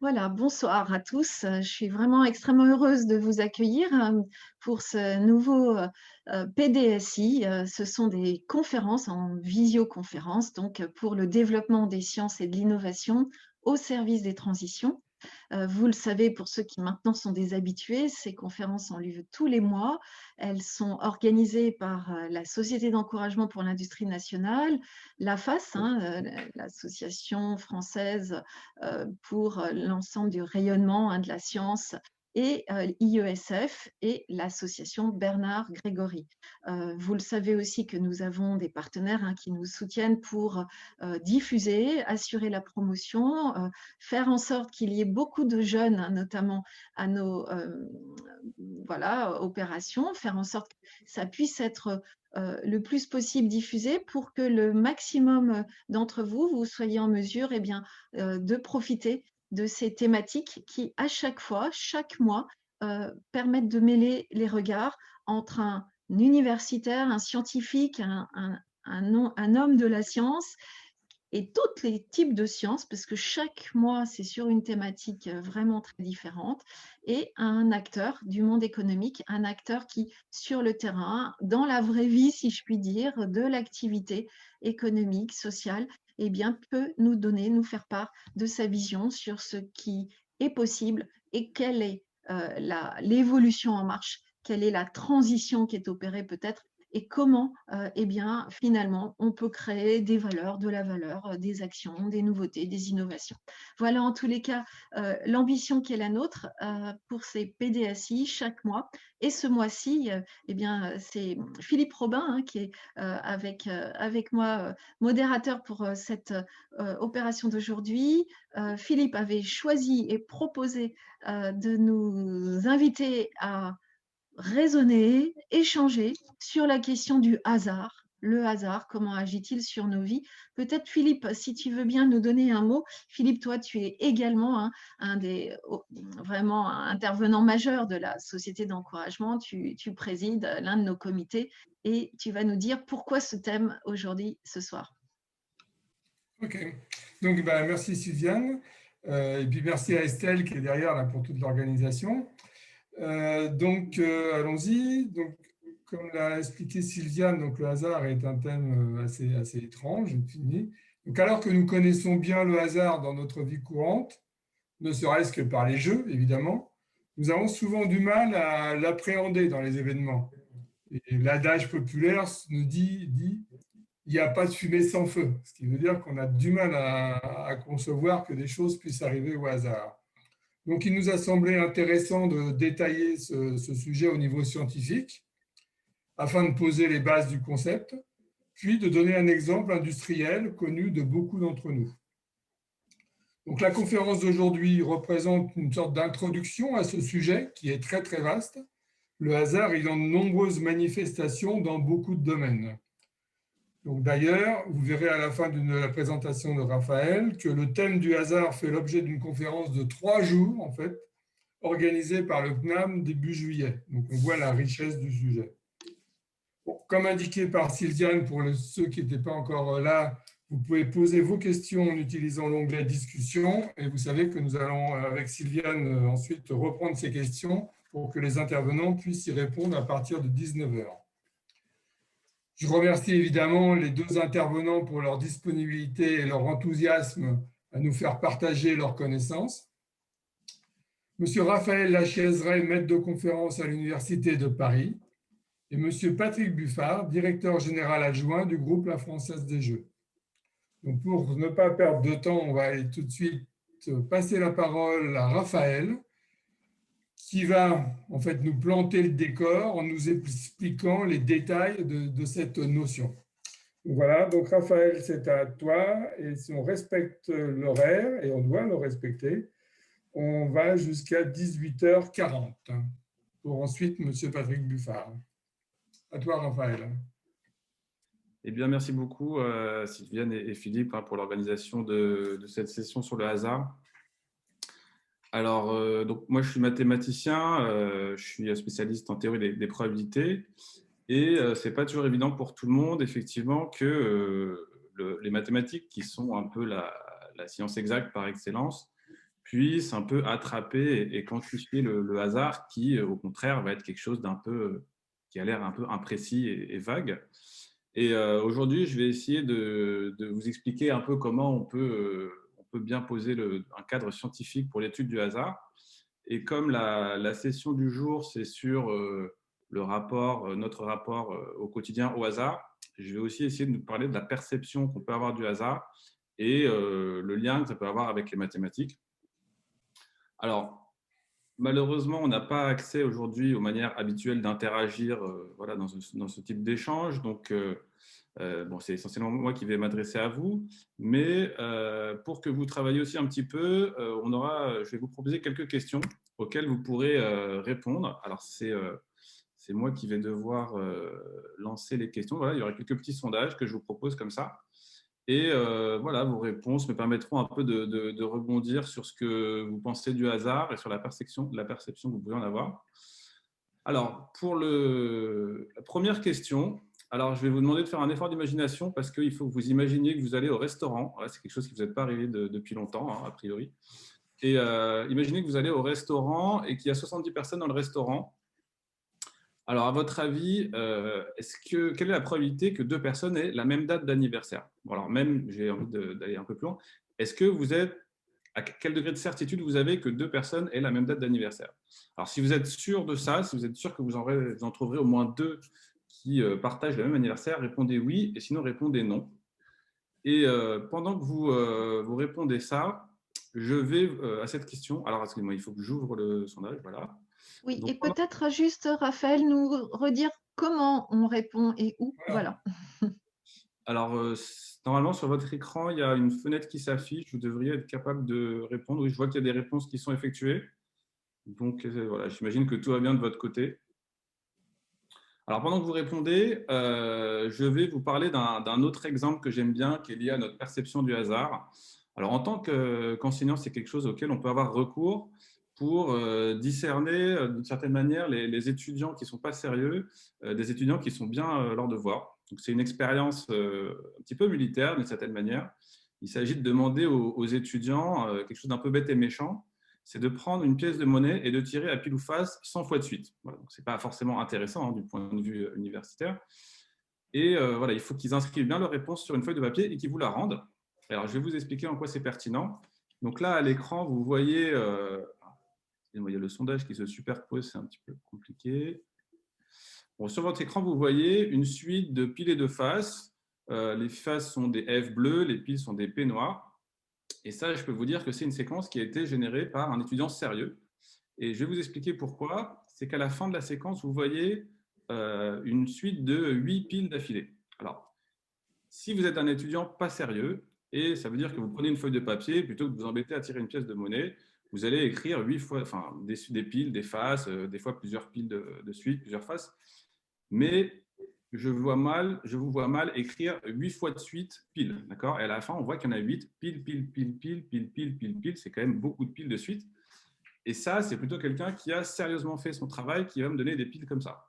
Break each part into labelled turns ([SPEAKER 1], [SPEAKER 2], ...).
[SPEAKER 1] Voilà, bonsoir à tous. Je suis vraiment extrêmement heureuse de vous accueillir pour ce nouveau PDSI. Ce sont des conférences en visioconférence, donc pour le développement des sciences et de l'innovation au service des transitions. Vous le savez, pour ceux qui maintenant sont des habitués, ces conférences ont lieu tous les mois. Elles sont organisées par la Société d'encouragement pour l'industrie nationale, l'AFAS, l'association française pour l'ensemble du rayonnement de la science, et l'IESF et l'association Bernard Grégory. Vous le savez aussi que nous avons des partenaires qui nous soutiennent pour diffuser, assurer la promotion, faire en sorte qu'il y ait beaucoup de jeunes, notamment à nos opérations, faire en sorte que ça puisse être le plus possible diffusé pour que le maximum d'entre vous, vous soyez en mesure de profiter de ces thématiques qui, à chaque fois, chaque mois, permettent de mêler les regards entre un universitaire, un scientifique, un homme de la science et tous les types de sciences, parce que chaque mois, c'est sur une thématique vraiment très différente, et un acteur du monde économique, un acteur qui, sur le terrain, dans la vraie vie, si je puis dire, de l'activité économique, sociale, peut nous faire part de sa vision sur ce qui est possible et quelle est l'évolution en marche, quelle est la transition qui est opérée peut-être et comment, finalement, on peut créer des valeurs, de la valeur, des actions, des nouveautés, des innovations. Voilà, en tous les cas, l'ambition qui est la nôtre pour ces PDSI chaque mois. Et ce mois-ci, c'est Philippe Robin qui est avec moi modérateur pour cette opération d'aujourd'hui. Philippe avait choisi et proposé de nous inviter à raisonner, échanger sur la question du hasard. Le hasard, comment agit-il sur nos vies? Peut-être Philippe, si tu veux bien nous donner un mot. Philippe, toi, tu es également un des vraiment intervenants majeurs de la Société d'encouragement. Tu présides l'un de nos comités et tu vas nous dire pourquoi ce thème aujourd'hui, ce soir.
[SPEAKER 2] Ok, donc merci Sylviane, et puis merci à Estelle qui est derrière là, pour toute l'organisation. Allons-y. Donc, comme l'a expliqué Sylviane, donc, le hasard est un thème assez étrange, fini. Donc, alors que nous connaissons bien le hasard dans notre vie courante, ne serait-ce que par les jeux, évidemment, nous avons souvent du mal à l'appréhender dans les événements. Et l'adage populaire nous dit il n'y a pas de fumée sans feu, ce qui veut dire qu'on a du mal à concevoir que des choses puissent arriver au hasard. Donc, il nous a semblé intéressant de détailler ce sujet au niveau scientifique afin de poser les bases du concept, puis de donner un exemple industriel connu de beaucoup d'entre nous. Donc, la conférence d'aujourd'hui représente une sorte d'introduction à ce sujet qui est très, très vaste. Le hasard ayant de nombreuses manifestations dans beaucoup de domaines. Donc d'ailleurs, vous verrez à la fin de la présentation de Raphaël que le thème du hasard fait l'objet d'une conférence de 3 jours, en fait, organisée par le CNAM début juillet. Donc on voit la richesse du sujet. Bon, comme indiqué par Sylviane, pour ceux qui n'étaient pas encore là, vous pouvez poser vos questions en utilisant l'onglet discussion et vous savez que nous allons, avec Sylviane, ensuite reprendre ces questions pour que les intervenants puissent y répondre à partir de 19 heures. Je remercie évidemment les deux intervenants pour leur disponibilité et leur enthousiasme à nous faire partager leurs connaissances. Monsieur Raphaël Lachiaiseray, maître de conférence à l'Université de Paris, et Monsieur Patrick Buffard, directeur général adjoint du groupe La Française des Jeux. Donc pour ne pas perdre de temps, on va aller tout de suite passer la parole à Raphaël, qui va en fait nous planter le décor en nous expliquant les détails de cette notion. Voilà, donc Raphaël, c'est à toi, et si on respecte l'horaire, et on doit le respecter, on va jusqu'à 18h40, pour ensuite M. Patrick Buffard. À toi, Raphaël.
[SPEAKER 3] Eh bien, merci beaucoup, Sylviane et Philippe, pour l'organisation de cette session sur le hasard. Alors, donc, moi, je suis mathématicien, je suis spécialiste en théorie des probabilités, et ce n'est pas toujours évident pour tout le monde, effectivement, que les mathématiques, qui sont un peu la science exacte par excellence, puisse un peu attraper et quantifier le hasard qui, au contraire, va être quelque chose d'un peu, qui a l'air un peu imprécis et vague. Et aujourd'hui, je vais essayer de vous expliquer un peu comment on peut bien poser un cadre scientifique pour l'étude du hasard. Et comme la session du jour, c'est sur notre rapport au quotidien au hasard, je vais aussi essayer de nous parler de la perception qu'on peut avoir du hasard et le lien que ça peut avoir avec les mathématiques. Alors, malheureusement, on n'a pas accès aujourd'hui aux manières habituelles d'interagir voilà, dans ce type d'échange. Donc, bon, c'est essentiellement moi qui vais m'adresser à vous. Mais pour que vous travailliez aussi un petit peu, je vais vous proposer quelques questions auxquelles vous pourrez répondre. Alors, c'est moi qui vais devoir lancer les questions. Voilà, il y aura quelques petits sondages que je vous propose comme ça. Et voilà, vos réponses me permettront un peu de rebondir sur ce que vous pensez du hasard et sur la perception que vous pouvez en avoir. Alors, pour la première question, alors je vais vous demander de faire un effort d'imagination parce qu'il faut que vous imaginiez que vous allez au restaurant. Voilà, c'est quelque chose qui ne vous est pas arrivé depuis longtemps, hein, a priori. Et imaginez que vous allez au restaurant et qu'il y a 70 personnes dans le restaurant. Alors, à votre avis, quelle est la probabilité que deux personnes aient la même date d'anniversaire? Bon, alors, même, j'ai envie d'aller un peu plus loin. Est-ce que à quel degré de certitude vous avez que deux personnes aient la même date d'anniversaire? Alors, si vous êtes sûr de ça, si vous êtes sûr que vous en trouverez au moins deux qui partagent le même anniversaire, répondez oui, et sinon, répondez non. Et pendant que vous répondez ça, je vais à cette question. Alors, excusez-moi, il faut que j'ouvre le sondage. Voilà.
[SPEAKER 1] Oui,
[SPEAKER 3] Donc,
[SPEAKER 1] et peut-être juste, Raphaël, nous redire comment on répond et où. Voilà.
[SPEAKER 3] alors, normalement, sur votre écran, il y a une fenêtre qui s'affiche. Vous devriez être capable de répondre. Oui, je vois qu'il y a des réponses qui sont effectuées. Donc, voilà, j'imagine que tout va bien de votre côté. Alors, pendant que vous répondez, je vais vous parler d'un autre exemple que j'aime bien, qui est lié à notre perception du hasard. Alors, en tant qu'enseignant, c'est quelque chose auquel on peut avoir recours pour discerner, d'une certaine manière, les étudiants qui ne sont pas sérieux, des étudiants qui sont bien à leur devoir. Donc, c'est une expérience un petit peu militaire, d'une certaine manière. Il s'agit de demander aux étudiants quelque chose d'un peu bête et méchant, c'est de prendre une pièce de monnaie et de tirer à pile ou face 100 fois de suite. Voilà, donc ce n'est pas forcément intéressant hein, du point de vue universitaire. Et voilà, il faut qu'ils inscrivent bien leur réponse sur une feuille de papier et qu'ils vous la rendent. Alors, je vais vous expliquer en quoi c'est pertinent. Donc là, à l'écran, vous voyez, il y a le sondage qui se superpose, c'est un petit peu compliqué. Bon, sur votre écran, vous voyez une suite de piles et de faces. Les faces sont des F bleus, les piles sont des P noirs. Et ça, je peux vous dire que c'est une séquence qui a été générée par un étudiant sérieux. Et je vais vous expliquer pourquoi. C'est qu'à la fin de la séquence, vous voyez une suite de 8 piles d'affilée. Alors, si vous êtes un étudiant pas sérieux, et ça veut dire que vous prenez une feuille de papier, plutôt que de vous embêter à tirer une pièce de monnaie, vous allez écrire 8 fois, enfin, des piles, des faces, des fois plusieurs piles de suite, plusieurs faces. Mais je vous vois mal écrire 8 fois de suite pile, d'accord? Et à la fin, on voit qu'il y en a 8, pile, pile, pile, pile, pile, pile, pile, pile. C'est quand même beaucoup de piles de suite. Et ça, c'est plutôt quelqu'un qui a sérieusement fait son travail qui va me donner des piles comme ça.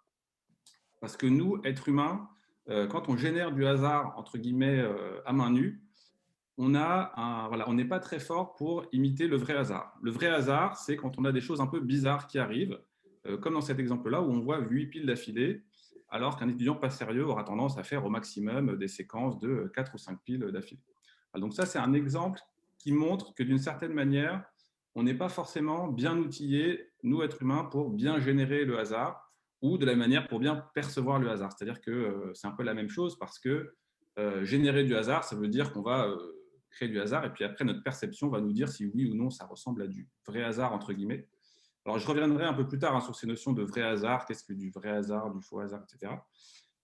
[SPEAKER 3] Parce que nous, êtres humains, quand on génère du hasard, entre guillemets, à main nue, on n'est pas très fort pour imiter le vrai hasard. Le vrai hasard, c'est quand on a des choses un peu bizarres qui arrivent, comme dans cet exemple-là où on voit 8 piles d'affilée, alors qu'un étudiant pas sérieux aura tendance à faire au maximum des séquences de 4 ou 5 piles d'affilée. Donc ça, c'est un exemple qui montre que d'une certaine manière, on n'est pas forcément bien outillé, nous, êtres humains, pour bien générer le hasard ou de la manière pour bien percevoir le hasard. C'est-à-dire que c'est un peu la même chose parce que générer du hasard, ça veut dire qu'on va créer du hasard et puis après, notre perception va nous dire si oui ou non ça ressemble à du vrai hasard, entre guillemets. Alors, je reviendrai un peu plus tard hein, sur ces notions de vrai hasard, qu'est-ce que du vrai hasard, du faux hasard, etc.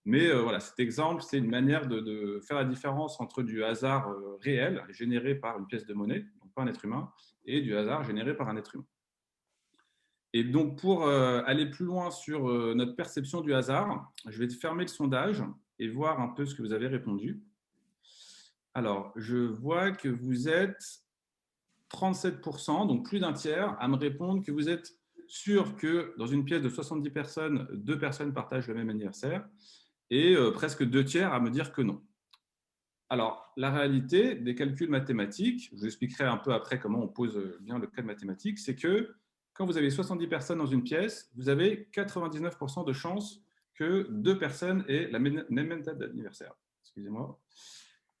[SPEAKER 3] Mais voilà, cet exemple, c'est une manière de faire la différence entre du hasard réel, généré par une pièce de monnaie, donc pas un être humain, et du hasard généré par un être humain. Et donc, pour aller plus loin sur notre perception du hasard, je vais fermer le sondage et voir un peu ce que vous avez répondu. Alors, je vois que vous êtes 37%, donc plus d'un tiers, à me répondre que vous êtes sûr que dans une pièce de 70 personnes, 2 personnes partagent le même anniversaire, et presque 2 tiers à me dire que non. Alors, la réalité des calculs mathématiques, je vous expliquerai un peu après comment on pose bien le cas de mathématiques, c'est que quand vous avez 70 personnes dans une pièce, vous avez 99% de chances que 2 personnes aient la même date d'anniversaire. Excusez-moi.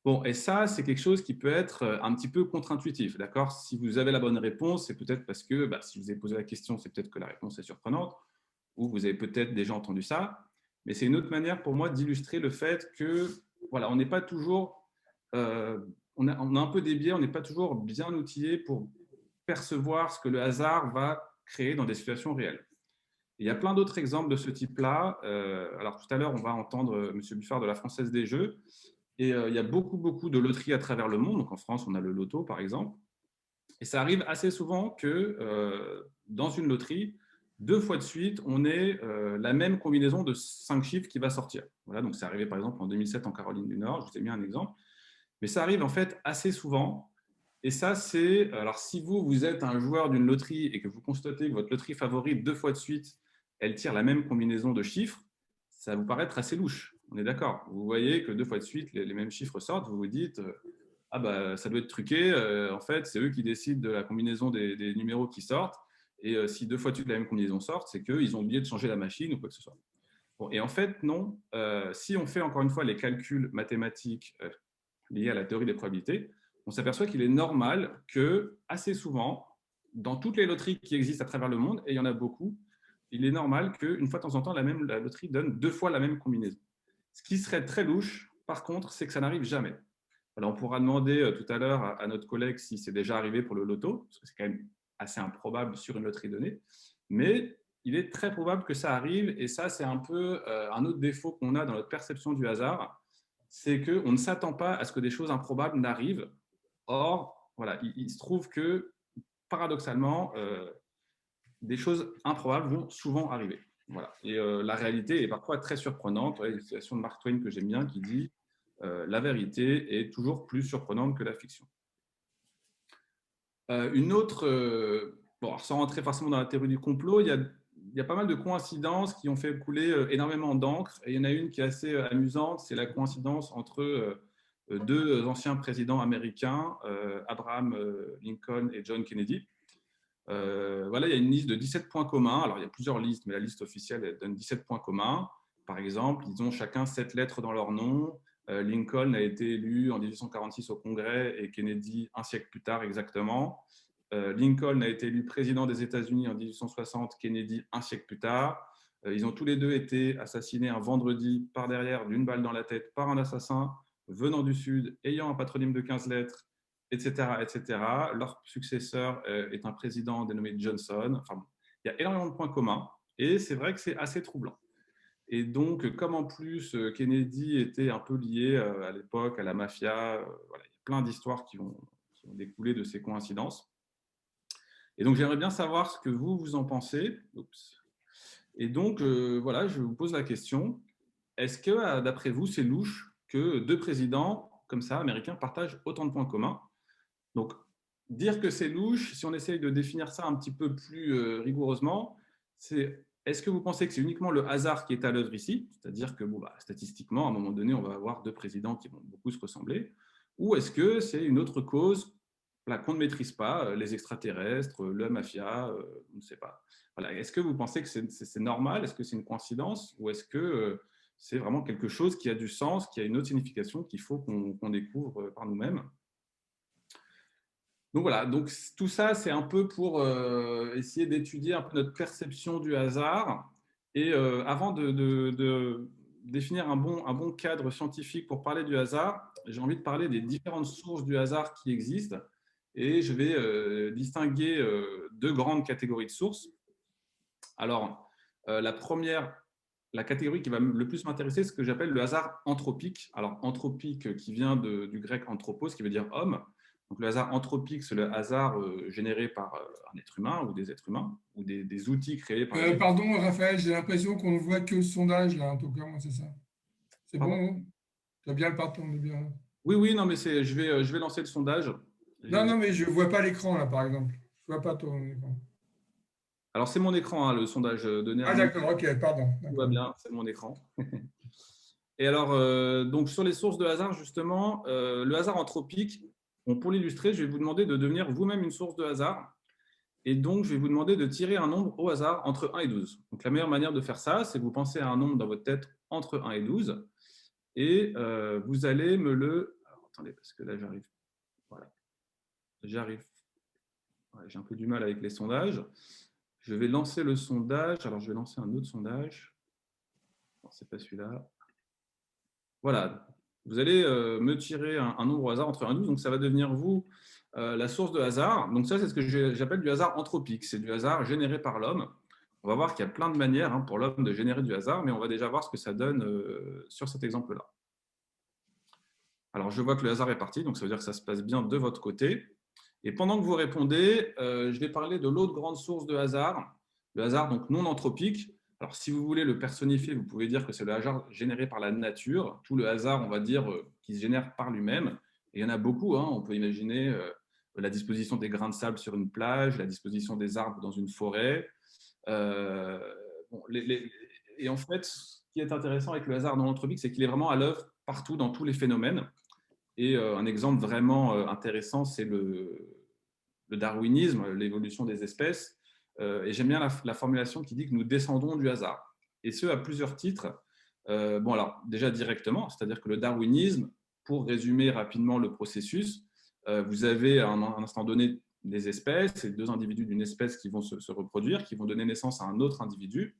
[SPEAKER 3] Bon, et ça, c'est quelque chose qui peut être un petit peu contre-intuitif, d'accord? Si vous avez la bonne réponse, c'est peut-être parce que si vous avez posé la question, c'est peut-être que la réponse est surprenante, ou vous avez peut-être déjà entendu ça. Mais c'est une autre manière pour moi d'illustrer le fait que, voilà, on n'est pas toujours, on a un peu des biais, on n'est pas toujours bien outillé pour percevoir ce que le hasard va créer dans des situations réelles. Il y a plein d'autres exemples de ce type-là. Alors tout à l'heure, on va entendre M. Buffard de la Française des Jeux. Et il y a beaucoup de loteries à travers le monde. Donc en France, on a le loto, par exemple. Et ça arrive assez souvent que dans une loterie, 2 fois de suite, on ait la même combinaison de 5 chiffres qui va sortir. Voilà, donc c'est arrivé par exemple en 2007 en Caroline du Nord, je vous ai mis un exemple. Mais ça arrive en fait assez souvent. Et ça, c'est… Alors si vous êtes un joueur d'une loterie et que vous constatez que votre loterie favorite, 2 fois de suite, elle tire la même combinaison de chiffres, ça va vous paraître assez louche. On est d'accord. Vous voyez que 2 fois de suite, les mêmes chiffres sortent, vous vous dites ah bah ça doit être truqué. En fait, c'est eux qui décident de la combinaison des numéros qui sortent. Et si 2 fois de suite la même combinaison sort, c'est qu'ils ont oublié de changer la machine ou quoi que ce soit. Bon, et en fait, non. Si on fait encore une fois les calculs mathématiques liés à la théorie des probabilités, on s'aperçoit qu'il est normal que, assez souvent, dans toutes les loteries qui existent à travers le monde, et il y en a beaucoup, il est normal qu'une fois de temps en temps, la loterie donne 2 fois la même combinaison. Ce qui serait très louche, par contre, c'est que ça n'arrive jamais. Alors, on pourra demander tout à l'heure à notre collègue si c'est déjà arrivé pour le loto, parce que c'est quand même assez improbable sur une loterie donnée, mais il est très probable que ça arrive, et ça, c'est un peu un autre défaut qu'on a dans notre perception du hasard, c'est qu'on ne s'attend pas à ce que des choses improbables n'arrivent. Or, voilà, il se trouve que, paradoxalement, des choses improbables vont souvent arriver. Voilà. Et la réalité est parfois très surprenante. Ouais, il y a une citation de Mark Twain que j'aime bien qui dit la vérité est toujours plus surprenante que la fiction. Une autre, bon, sans rentrer forcément dans la théorie du complot, il y a pas mal de coïncidences qui ont fait couler énormément d'encre. Et il y en a une qui est assez amusante, c'est la coïncidence entre 2 anciens présidents américains, Abraham Lincoln et John Kennedy. Voilà, il y a une liste de 17 points communs. Alors, il y a plusieurs listes, mais la liste officielle, elle donne 17 points communs. Par exemple, ils ont chacun 7 lettres dans leur nom. Lincoln a été élu en 1846 au Congrès et Kennedy un siècle plus tard exactement. Lincoln a été élu président des États-Unis en 1860, Kennedy un siècle plus tard. Ils ont tous les deux été assassinés un vendredi par derrière d'une balle dans la tête par un assassin venant du Sud, ayant un patronyme de 15 lettres, etc., etc. Leur successeur est un président dénommé Johnson. Enfin, il y a énormément de points communs et c'est vrai que c'est assez troublant. Et donc, comme en plus Kennedy était un peu lié à l'époque à la mafia, voilà, il y a plein d'histoires qui ont découlé de ces coïncidences. Et donc, j'aimerais bien savoir ce que vous en pensez. Oups. Et donc, voilà, je vous pose la question. Est-ce que, d'après vous, c'est louche que 2 présidents comme ça, américains, partagent autant de points communs? Donc, dire que c'est louche, si on essaye de définir ça un petit peu plus rigoureusement, c'est est-ce que vous pensez que c'est uniquement le hasard qui est à l'œuvre ici, c'est-à-dire que statistiquement, à un moment donné, on va avoir 2 présidents qui vont beaucoup se ressembler, ou est-ce que c'est une autre cause qu'on ne maîtrise pas, les extraterrestres, la mafia, on ne sait pas. Voilà. Est-ce que vous pensez que c'est normal? Est-ce que c'est une coïncidence? Ou est-ce que c'est vraiment quelque chose qui a du sens, qui a une autre signification qu'il faut qu'on découvre par nous-mêmes? Donc voilà, donc tout ça, c'est un peu pour essayer d'étudier un peu notre perception du hasard. Et avant de définir un bon cadre scientifique pour parler du hasard, j'ai envie de parler des différentes sources du hasard qui existent. Et je vais distinguer 2 grandes catégories de sources. Alors, la première, la catégorie qui va le plus m'intéresser, c'est ce que j'appelle le hasard anthropique. Alors, anthropique qui vient du grec anthropos, qui veut dire homme. Donc, le hasard anthropique, c'est le hasard généré par un être humain ou des êtres humains ou des outils créés par les…
[SPEAKER 2] Pardon, Raphaël, j'ai l'impression qu'on ne voit que le sondage, là, en tout cas, moi, c'est ça. C'est
[SPEAKER 3] Pardon?
[SPEAKER 2] bon, tu as bien le partant, on est bien.
[SPEAKER 3] Oui, non, mais je vais lancer le sondage.
[SPEAKER 2] Non, mais je ne vois pas l'écran, là, par exemple. Je ne vois pas ton écran.
[SPEAKER 3] Alors, c'est mon écran, hein, le sondage donné à
[SPEAKER 2] Ah,
[SPEAKER 3] mon…
[SPEAKER 2] d'accord, ok, pardon.
[SPEAKER 3] Tout va bien, c'est mon écran. Et alors, donc sur les sources de hasard, justement, le hasard anthropique, bon, pour l'illustrer, je vais vous demander de devenir vous-même une source de hasard. Et donc, je vais vous demander de tirer un nombre au hasard entre 1 et 12. Donc, la meilleure manière de faire ça, c'est vous pensez à un nombre dans votre tête entre 1 et 12. Et vous allez me le… Alors, attendez, parce que là, j'arrive. Voilà. J'arrive. Ouais, j'ai un peu du mal avec les sondages. Je vais lancer le sondage. Alors, je vais lancer un autre sondage. Non, ce n'est pas celui-là. Voilà. Vous allez me tirer un nombre au hasard entre 1 et 12. Donc, ça va devenir, vous, la source de hasard. Donc, ça, c'est ce que j'appelle du hasard anthropique. C'est du hasard généré par l'homme. On va voir qu'il y a plein de manières pour l'homme de générer du hasard, mais on va déjà voir ce que ça donne sur cet exemple-là. Alors, je vois que le hasard est parti, donc ça veut dire que ça se passe bien de votre côté. Et pendant que vous répondez, je vais parler de l'autre grande source de hasard, le hasard donc non anthropique. Alors, si vous voulez le personnifier, vous pouvez dire que c'est le hasard généré par la nature, tout le hasard, on va dire, qui se génère par lui-même. Et il y en a beaucoup, on peut imaginer la disposition des grains de sable sur une plage, la disposition des arbres dans une forêt. Bon, et en fait, ce qui est intéressant avec le hasard non anthropique, c'est qu'il est vraiment à l'œuvre partout dans tous les phénomènes. Et un exemple vraiment intéressant, c'est le darwinisme, l'évolution des espèces. Et j'aime bien la formulation qui dit que nous descendons du hasard. Et ce, à plusieurs titres. Bon, alors, déjà directement, c'est-à-dire que le darwinisme, pour résumer rapidement le processus, vous avez à un instant donné des espèces, et deux individus d'une espèce qui vont se reproduire, qui vont donner naissance à un autre individu.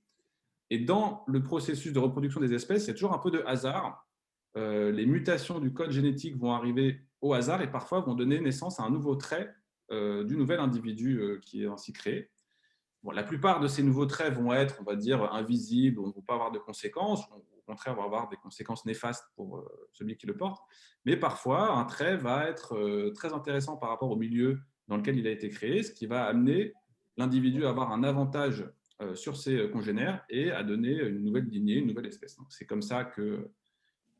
[SPEAKER 3] Et dans le processus de reproduction des espèces, il y a toujours un peu de hasard. Les mutations du code génétique vont arriver au hasard et parfois vont donner naissance à un nouveau trait du nouvel individu qui est ainsi créé. Bon, la plupart de ces nouveaux traits vont être, on va dire, invisibles, ne vont pas avoir de conséquences, au contraire, vont avoir des conséquences néfastes pour celui qui le porte. Mais parfois, un trait va être très intéressant par rapport au milieu dans lequel il a été créé, ce qui va amener l'individu à avoir un avantage sur ses congénères et à donner une nouvelle lignée, une nouvelle espèce. C'est comme ça que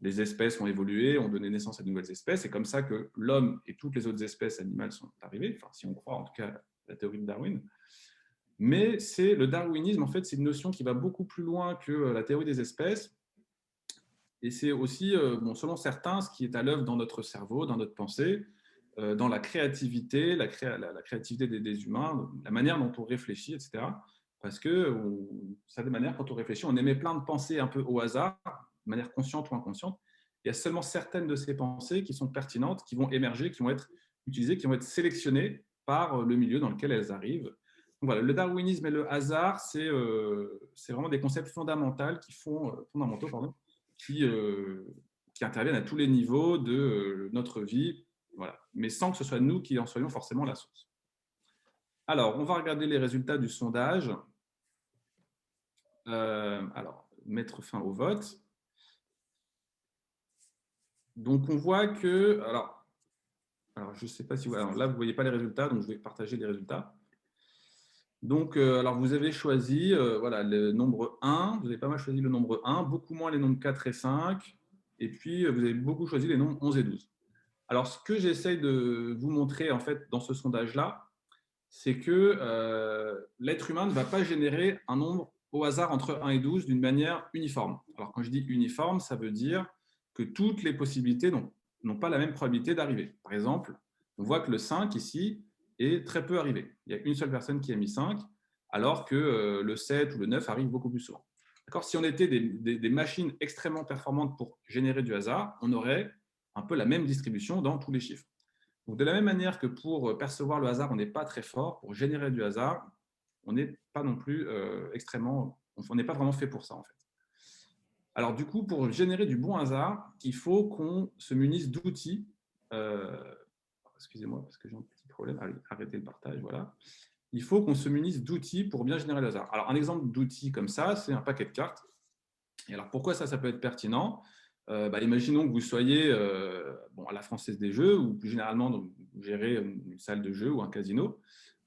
[SPEAKER 3] les espèces ont évolué, ont donné naissance à de nouvelles espèces. C'est comme ça que l'homme et toutes les autres espèces animales sont arrivées, enfin, si on croit en tout cas la théorie de Darwin. Mais c'est le darwinisme, en fait, c'est une notion qui va beaucoup plus loin que la théorie des espèces. Et c'est aussi, bon, selon certains, ce qui est à l'œuvre dans notre cerveau, dans notre pensée, dans la créativité, la créativité des humains, la manière dont on réfléchit, etc. Parce que, ça de manière, quand on réfléchit, on émet plein de pensées un peu au hasard, de manière consciente ou inconsciente. Il y a seulement certaines de ces pensées qui sont pertinentes, qui vont émerger, qui vont être utilisées, qui vont être sélectionnées par le milieu dans lequel elles arrivent. Donc voilà, le darwinisme et le hasard, c'est vraiment des concepts fondamentaux qui interviennent à tous les niveaux de notre vie, voilà, mais sans que ce soit nous qui en soyons forcément la source. Alors, on va regarder les résultats du sondage. Alors, mettre fin au vote. Donc, on voit que… Alors je ne sais pas si vous… Alors là, vous ne voyez pas les résultats, donc je vais partager les résultats. Donc, alors vous avez choisi voilà, le nombre 1, vous avez pas mal choisi le nombre 1, beaucoup moins les nombres 4 et 5, et puis vous avez beaucoup choisi les nombres 11 et 12. Alors, ce que j'essaie de vous montrer en fait dans ce sondage-là, c'est que l'être humain ne va pas générer un nombre au hasard entre 1 et 12 d'une manière uniforme. Alors, quand je dis uniforme, ça veut dire que toutes les possibilités n'ont pas la même probabilité d'arriver. Par exemple, on voit que le 5 ici est très peu arrivé. Il y a une seule personne qui a mis 5, alors que le 7 ou le 9 arrive beaucoup plus souvent. Si on était des machines extrêmement performantes pour générer du hasard, on aurait un peu la même distribution dans tous les chiffres. Donc, de la même manière que pour percevoir le hasard, on n'est pas très fort, pour générer du hasard, on n'est pas non plus extrêmement… On n'est pas vraiment fait pour ça, en fait. Alors, du coup, pour générer du bon hasard, il faut qu'on se munisse d'outils. Excusez-moi, parce que j'ai un petit problème. Allez, arrêtez le partage, voilà. Il faut qu'on se munisse d'outils pour bien générer le hasard. Alors, un exemple d'outil comme ça, c'est un paquet de cartes. Et alors, pourquoi ça peut être pertinent ? Imaginons que vous soyez à la Française des Jeux, ou plus généralement, donc, vous gérez une salle de jeu ou un casino.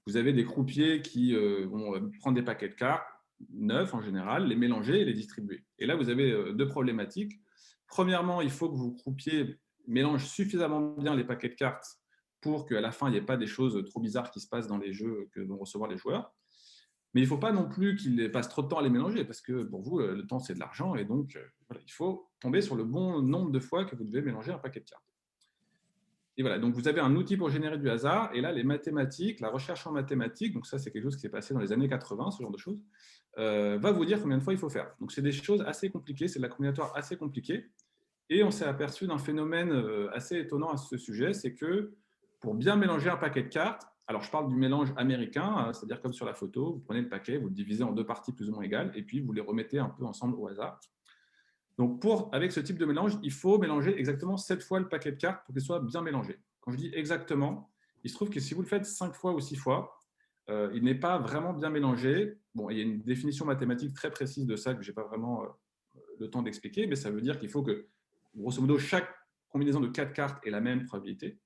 [SPEAKER 3] Vous avez des croupiers qui vont prendre des paquets de cartes, neufs en général, les mélanger et les distribuer. Et là, vous avez deux problématiques. Premièrement, il faut que vos croupiers mélangent suffisamment bien les paquets de cartes pour qu'à la fin, il n'y ait pas des choses trop bizarres qui se passent dans les jeux que vont recevoir les joueurs. Mais il ne faut pas non plus qu'il passe trop de temps à les mélanger, parce que pour vous, le temps, c'est de l'argent, et donc voilà, il faut tomber sur le bon nombre de fois que vous devez mélanger un paquet de cartes. Et voilà, donc vous avez un outil pour générer du hasard, et là, les mathématiques, la recherche en mathématiques, donc ça, c'est quelque chose qui s'est passé dans les années 80, ce genre de choses, va vous dire combien de fois il faut faire. Donc c'est des choses assez compliquées, c'est de la combinatoire assez compliquée, et on s'est aperçu d'un phénomène assez étonnant à ce sujet, c'est que pour bien mélanger un paquet de cartes, alors je parle du mélange américain, c'est-à-dire comme sur la photo, vous prenez le paquet, vous le divisez en deux parties plus ou moins égales, et puis vous les remettez un peu ensemble au hasard. Donc avec ce type de mélange, il faut mélanger exactement 7 fois le paquet de cartes pour qu'il soit bien mélangé. Quand je dis exactement, il se trouve que si vous le faites 5 fois ou 6 fois, il n'est pas vraiment bien mélangé. Bon, il y a une définition mathématique très précise de ça que je n'ai pas vraiment le temps d'expliquer, mais ça veut dire qu'il faut que, grosso modo, chaque combinaison de 4 cartes ait la même probabilité.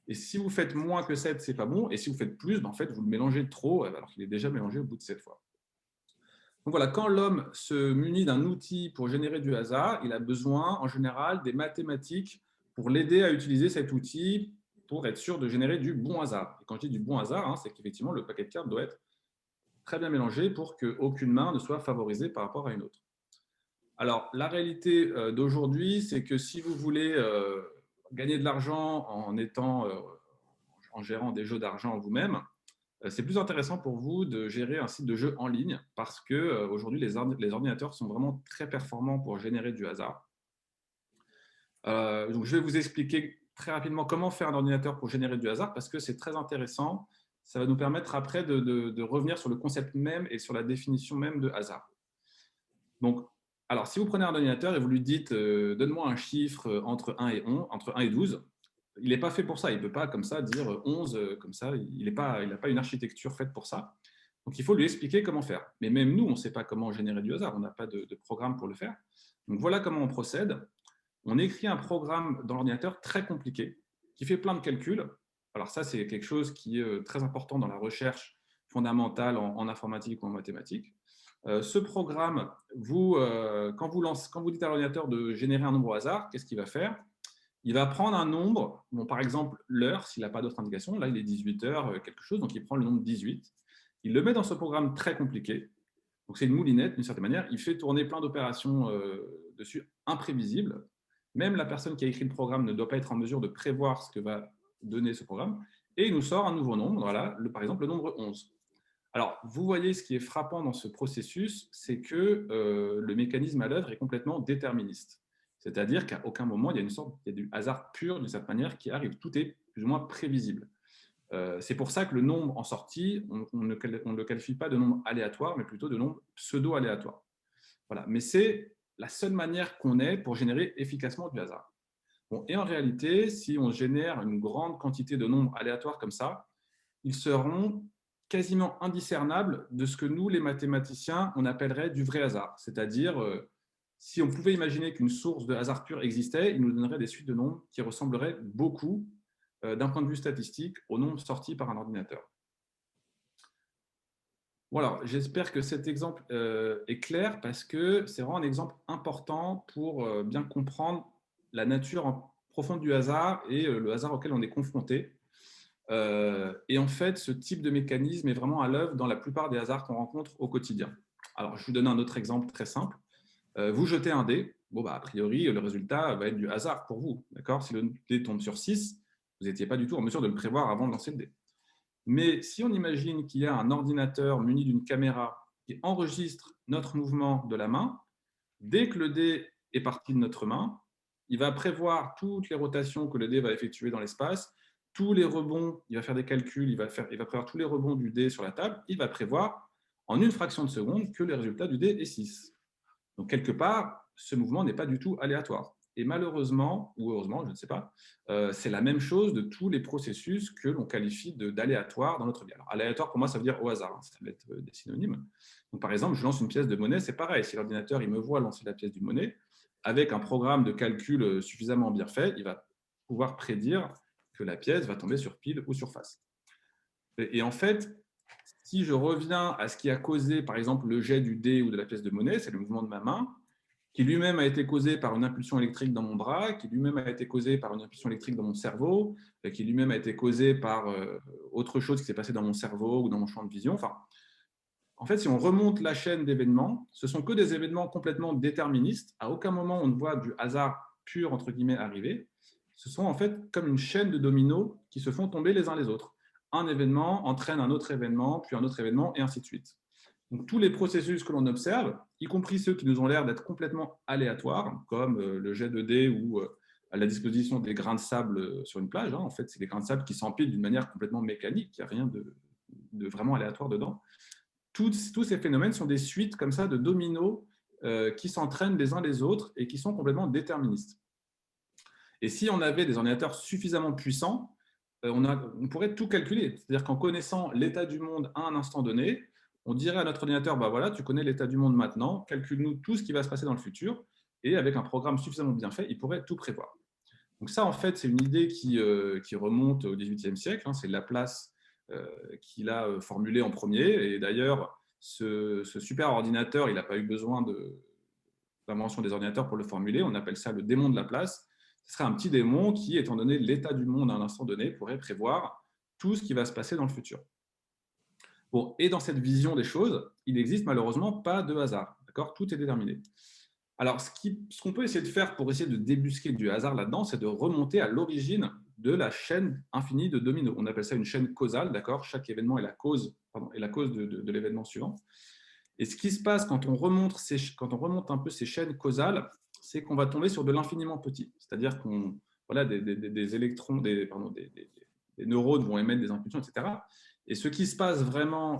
[SPEAKER 3] Et si vous faites moins que 7, ce n'est pas bon. Et si vous faites plus, en fait, vous le mélangez trop, alors qu'il est déjà mélangé au bout de 7 fois. Donc voilà, quand l'homme se munit d'un outil pour générer du hasard, il a besoin en général des mathématiques pour l'aider à utiliser cet outil pour être sûr de générer du bon hasard. Et quand je dis du bon hasard, c'est qu'effectivement, le paquet de cartes doit être très bien mélangé pour qu'aucune main ne soit favorisée par rapport à une autre. Alors, la réalité d'aujourd'hui, c'est que si vous voulez gagner de l'argent en gérant des jeux d'argent vous-même, c'est plus intéressant pour vous de gérer un site de jeu en ligne parce qu'aujourd'hui, les ordinateurs sont vraiment très performants pour générer du hasard. Donc, je vais vous expliquer très rapidement comment faire un ordinateur pour générer du hasard parce que c'est très intéressant. Ça va nous permettre après de revenir sur le concept même et sur la définition même de hasard. Donc, alors, si vous prenez un ordinateur et vous lui dites donne-moi un chiffre entre 1 et 12, il n'est pas fait pour ça. Il ne peut pas comme ça dire 11 comme ça. Il n'a pas une architecture faite pour ça. Donc, il faut lui expliquer comment faire. Mais même nous, on ne sait pas comment générer du hasard. On n'a pas de programme pour le faire. Donc, voilà comment on procède. On écrit un programme dans l'ordinateur très compliqué qui fait plein de calculs. Alors ça, c'est quelque chose qui est très important dans la recherche fondamentale en informatique ou en mathématiques. Ce programme, quand vous dites à l'ordinateur de générer un nombre au hasard, qu'est-ce qu'il va faire? Il va prendre un nombre, bon, par exemple l'heure, s'il n'a pas d'autre indication, là il est 18 heures quelque chose, donc il prend le nombre 18, il le met dans ce programme très compliqué, donc c'est une moulinette d'une certaine manière, il fait tourner plein d'opérations dessus imprévisibles, même la personne qui a écrit le programme ne doit pas être en mesure de prévoir ce que va donner ce programme, et il nous sort un nouveau nombre, voilà, par exemple le nombre 11. Alors, vous voyez, ce qui est frappant dans ce processus, c'est que le mécanisme à l'œuvre est complètement déterministe. C'est-à-dire qu'à aucun moment, il y a du hasard pur d'une certaine manière qui arrive. Tout est plus ou moins prévisible. C'est pour ça que le nombre en sortie, on ne le qualifie pas de nombre aléatoire, mais plutôt de nombre pseudo-aléatoire. Voilà. Mais c'est la seule manière qu'on ait pour générer efficacement du hasard. Bon, et en réalité, si on génère une grande quantité de nombres aléatoires comme ça, ils seront quasiment indiscernables de ce que nous, les mathématiciens, on appellerait du vrai hasard. C'est-à-dire, si on pouvait imaginer qu'une source de hasard pur existait, il nous donnerait des suites de nombres qui ressembleraient beaucoup, d'un point de vue statistique, aux nombres sortis par un ordinateur. Voilà, j'espère que cet exemple est clair parce que c'est vraiment un exemple important pour bien comprendre la nature profonde du hasard et le hasard auquel on est confronté. Et en fait, ce type de mécanisme est vraiment à l'œuvre dans la plupart des hasards qu'on rencontre au quotidien. Alors, je vous donne un autre exemple très simple. Vous jetez un dé, bon, a priori, le résultat va être du hasard pour vous. D'accord ? Si le dé tombe sur 6, vous n'étiez pas du tout en mesure de le prévoir avant de lancer le dé. Mais si on imagine qu'il y a un ordinateur muni d'une caméra qui enregistre notre mouvement de la main, dès que le dé est parti de notre main, il va prévoir toutes les rotations que le dé va effectuer dans l'espace, tous les rebonds, il va faire des calculs, il va prévoir tous les rebonds du dé sur la table, il va prévoir en une fraction de seconde que le résultat du dé est 6. Donc, quelque part, ce mouvement n'est pas du tout aléatoire. Et malheureusement, ou heureusement, je ne sais pas, c'est la même chose de tous les processus que l'on qualifie d'aléatoires dans notre vie. Alors, aléatoire, pour moi, ça veut dire au hasard, ça va être des synonymes. Donc, par exemple, je lance une pièce de monnaie, c'est pareil. Si l'ordinateur il me voit lancer la pièce de monnaie, avec un programme de calcul suffisamment bien fait, il va pouvoir prédire que la pièce va tomber sur pile ou sur face. Et en fait, si je reviens à ce qui a causé, par exemple, le jet du dé ou de la pièce de monnaie, c'est le mouvement de ma main, qui lui-même a été causé par une impulsion électrique dans mon bras, qui lui-même a été causé par une impulsion électrique dans mon cerveau, qui lui-même a été causé par autre chose qui s'est passé dans mon cerveau ou dans mon champ de vision. Enfin, en fait, si on remonte la chaîne d'événements, ce sont que des événements complètement déterministes. À aucun moment, on ne voit du hasard pur, entre guillemets, arriver. Ce sont en fait comme une chaîne de dominos qui se font tomber les uns les autres. Un événement entraîne un autre événement, puis un autre événement, et ainsi de suite. Donc, tous les processus que l'on observe, y compris ceux qui nous ont l'air d'être complètement aléatoires, comme le jet de dés ou à la disposition des grains de sable sur une plage, en fait, c'est des grains de sable qui s'empilent d'une manière complètement mécanique, il n'y a rien de vraiment aléatoire dedans. Tous ces phénomènes sont des suites comme ça de dominos qui s'entraînent les uns les autres et qui sont complètement déterministes. Et si on avait des ordinateurs suffisamment puissants, on pourrait tout calculer. C'est-à-dire qu'en connaissant l'état du monde à un instant donné, on dirait à notre ordinateur, bah voilà, tu connais l'état du monde maintenant, calcule-nous tout ce qui va se passer dans le futur, et avec un programme suffisamment bien fait, il pourrait tout prévoir. Donc ça, en fait, c'est une idée qui remonte au XVIIIe siècle. C'est Laplace qui l'a formulée en premier. Et d'ailleurs, ce super ordinateur, il n'a pas eu besoin d'invention des ordinateurs pour le formuler. On appelle ça le démon de Laplace. Ce serait un petit démon qui, étant donné l'état du monde à un instant donné, pourrait prévoir tout ce qui va se passer dans le futur. Bon, et dans cette vision des choses, il n'existe malheureusement pas de hasard. D'accord ? Tout est déterminé. Alors, ce qu'on peut essayer de faire pour essayer de débusquer du hasard là-dedans, c'est de remonter à l'origine de la chaîne infinie de dominos. On appelle ça une chaîne causale, d'accord ? Chaque événement est la cause de l'événement suivant. Et ce qui se passe quand on remonte un peu ces chaînes causales, c'est qu'on va tomber sur de l'infiniment petit. C'est-à-dire qu'on des électrons, des neurones vont émettre des impulsions, etc. Et ce qui se passe vraiment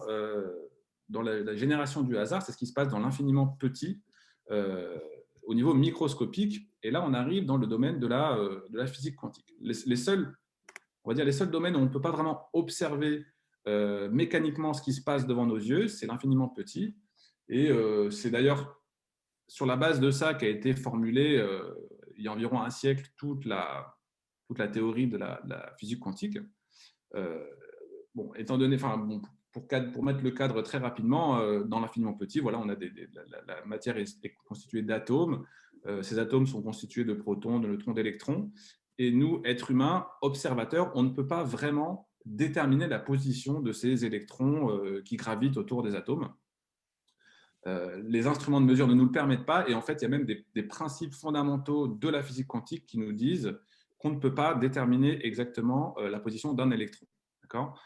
[SPEAKER 3] dans la génération du hasard, c'est ce qui se passe dans l'infiniment petit, au niveau microscopique. Et là, on arrive dans le domaine de la physique quantique. Les seuls domaines où on ne peut pas vraiment observer mécaniquement ce qui se passe devant nos yeux, c'est l'infiniment petit. Et c'est d'ailleurs sur la base de ça qu'a été formulée, il y a environ un siècle, toute la théorie de la physique quantique. Étant donné, pour mettre le cadre très rapidement, dans l'infiniment petit, voilà, on a la matière est constituée d'atomes. Ces atomes sont constitués de protons, de neutrons, d'électrons. Et nous, êtres humains, observateurs, on ne peut pas vraiment déterminer la position de ces électrons qui gravitent autour des atomes. Les instruments de mesure ne nous le permettent pas. Et en fait, il y a même des principes fondamentaux de la physique quantique qui nous disent qu'on ne peut pas déterminer exactement la position d'un électron. D'accord ?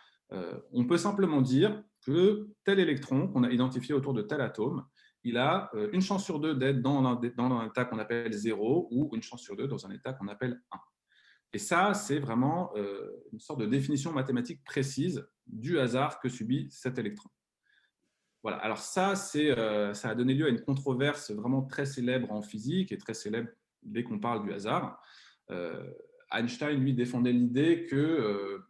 [SPEAKER 3] On peut simplement dire que tel électron qu'on a identifié autour de tel atome, il a une chance sur deux d'être dans un état qu'on appelle 0 ou une chance sur deux dans un état qu'on appelle 1. Et ça, c'est vraiment une sorte de définition mathématique précise du hasard que subit cet électron. Voilà. Alors ça a donné lieu à une controverse vraiment très célèbre en physique et très célèbre dès qu'on parle du hasard. Einstein, lui, défendait l'idée que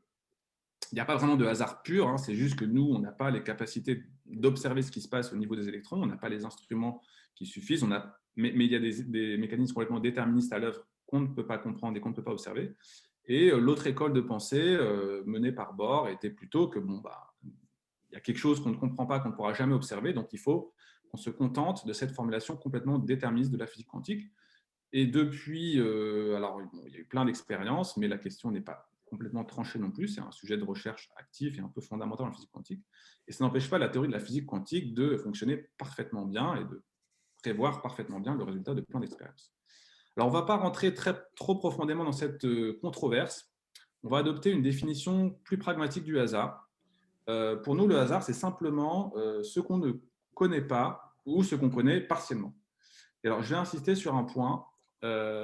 [SPEAKER 3] il n'y a pas vraiment de hasard pur, c'est juste que nous, on n'a pas les capacités d'observer ce qui se passe au niveau des électrons, on n'a pas les instruments qui suffisent, mais il y a des mécanismes complètement déterministes à l'œuvre qu'on ne peut pas comprendre et qu'on ne peut pas observer. Et l'autre école de pensée menée par Bohr était plutôt que il y a quelque chose qu'on ne comprend pas, qu'on ne pourra jamais observer, donc il faut qu'on se contente de cette formulation complètement déterministe de la physique quantique. Et depuis, il y a eu plein d'expériences, mais la question n'est pas complètement tranchée non plus. C'est un sujet de recherche actif et un peu fondamental en physique quantique. Et ça n'empêche pas la théorie de la physique quantique de fonctionner parfaitement bien et de prévoir parfaitement bien le résultat de plein d'expériences. Alors, on ne va pas rentrer trop profondément dans cette controverse. On va adopter une définition plus pragmatique du hasard. Pour nous, le hasard, c'est simplement ce qu'on ne connaît pas ou ce qu'on connaît partiellement. Et alors, je vais insister sur un point,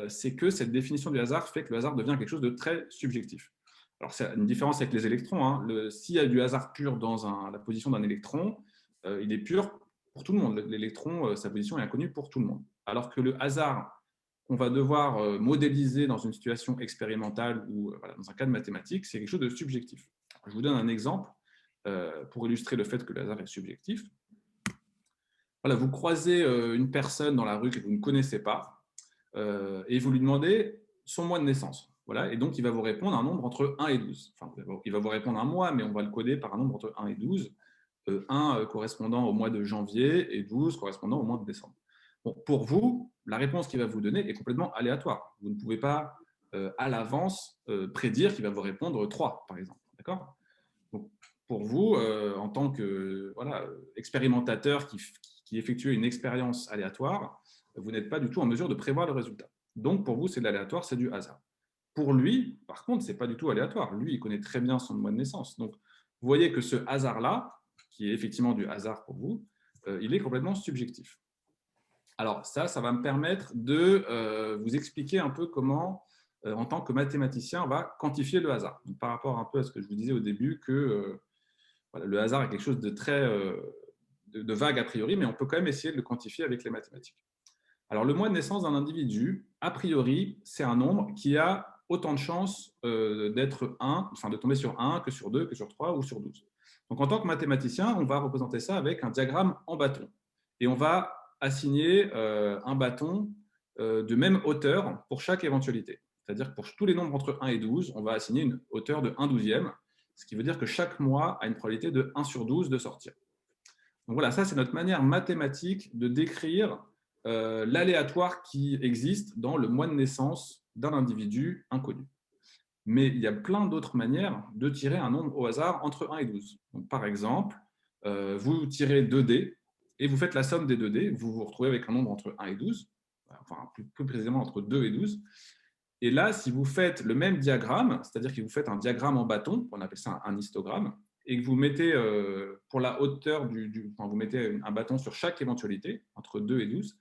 [SPEAKER 3] c'est que cette définition du hasard fait que le hasard devient quelque chose de très subjectif. Alors, c'est une différence avec les électrons. S'il y a du hasard pur dans la position d'un électron, il est pur pour tout le monde. L'électron, sa position est inconnue pour tout le monde. Alors que le hasard qu'on va devoir modéliser dans une situation expérimentale ou dans un cas de mathématiques, c'est quelque chose de subjectif. Je vous donne un exemple pour illustrer le fait que le hasard est subjectif. Voilà, vous croisez une personne dans la rue que vous ne connaissez pas et vous lui demandez son mois de naissance. Voilà, et donc, il va vous répondre un nombre entre 1 et 12. Enfin, il va vous répondre un mois, mais on va le coder par un nombre entre 1 et 12. 1 correspondant au mois de janvier et 12 correspondant au mois de décembre. Bon, pour vous, la réponse qu'il va vous donner est complètement aléatoire. Vous ne pouvez pas à l'avance prédire qu'il va vous répondre 3, par exemple. D'accord ? Donc, pour vous, en tant que expérimentateur qui effectue une expérience aléatoire, vous n'êtes pas du tout en mesure de prévoir le résultat. Donc, pour vous, c'est de l'aléatoire, c'est du hasard. Pour lui, par contre, ce n'est pas du tout aléatoire. Lui, il connaît très bien son mois de naissance. Donc, vous voyez que ce hasard-là, qui est effectivement du hasard pour vous, il est complètement subjectif. Alors, ça va me permettre de vous expliquer un peu comment, en tant que mathématicien, on va quantifier le hasard. Donc, par rapport un peu à ce que je vous disais au début, que le hasard est quelque chose de très de vague a priori, mais on peut quand même essayer de le quantifier avec les mathématiques. Alors, le mois de naissance d'un individu, a priori, c'est un nombre qui a autant de chances d'être 1, enfin de tomber sur 1 que sur 2, que sur 3 ou sur 12. Donc, en tant que mathématicien, on va représenter ça avec un diagramme en bâton. Et on va assigner un bâton de même hauteur pour chaque éventualité. C'est-à-dire que pour tous les nombres entre 1 et 12, on va assigner une hauteur de 1/12e, ce qui veut dire que chaque mois a une probabilité de 1 sur 12 de sortir. Donc voilà, ça c'est notre manière mathématique de décrire l'aléatoire qui existe dans le mois de naissance d'un individu inconnu. Mais il y a plein d'autres manières de tirer un nombre au hasard entre 1 et 12. Donc, par exemple, vous tirez 2 dés et vous faites la somme des 2 dés. Vous vous retrouvez avec un nombre entre 1 et 12, enfin plus précisément entre 2 et 12. Et là, si vous faites le même diagramme, c'est-à-dire que vous faites un diagramme en bâton, on appelle ça un histogramme, et que vous mettez pour la hauteur vous mettez un bâton sur chaque éventualité, entre 2 et 12,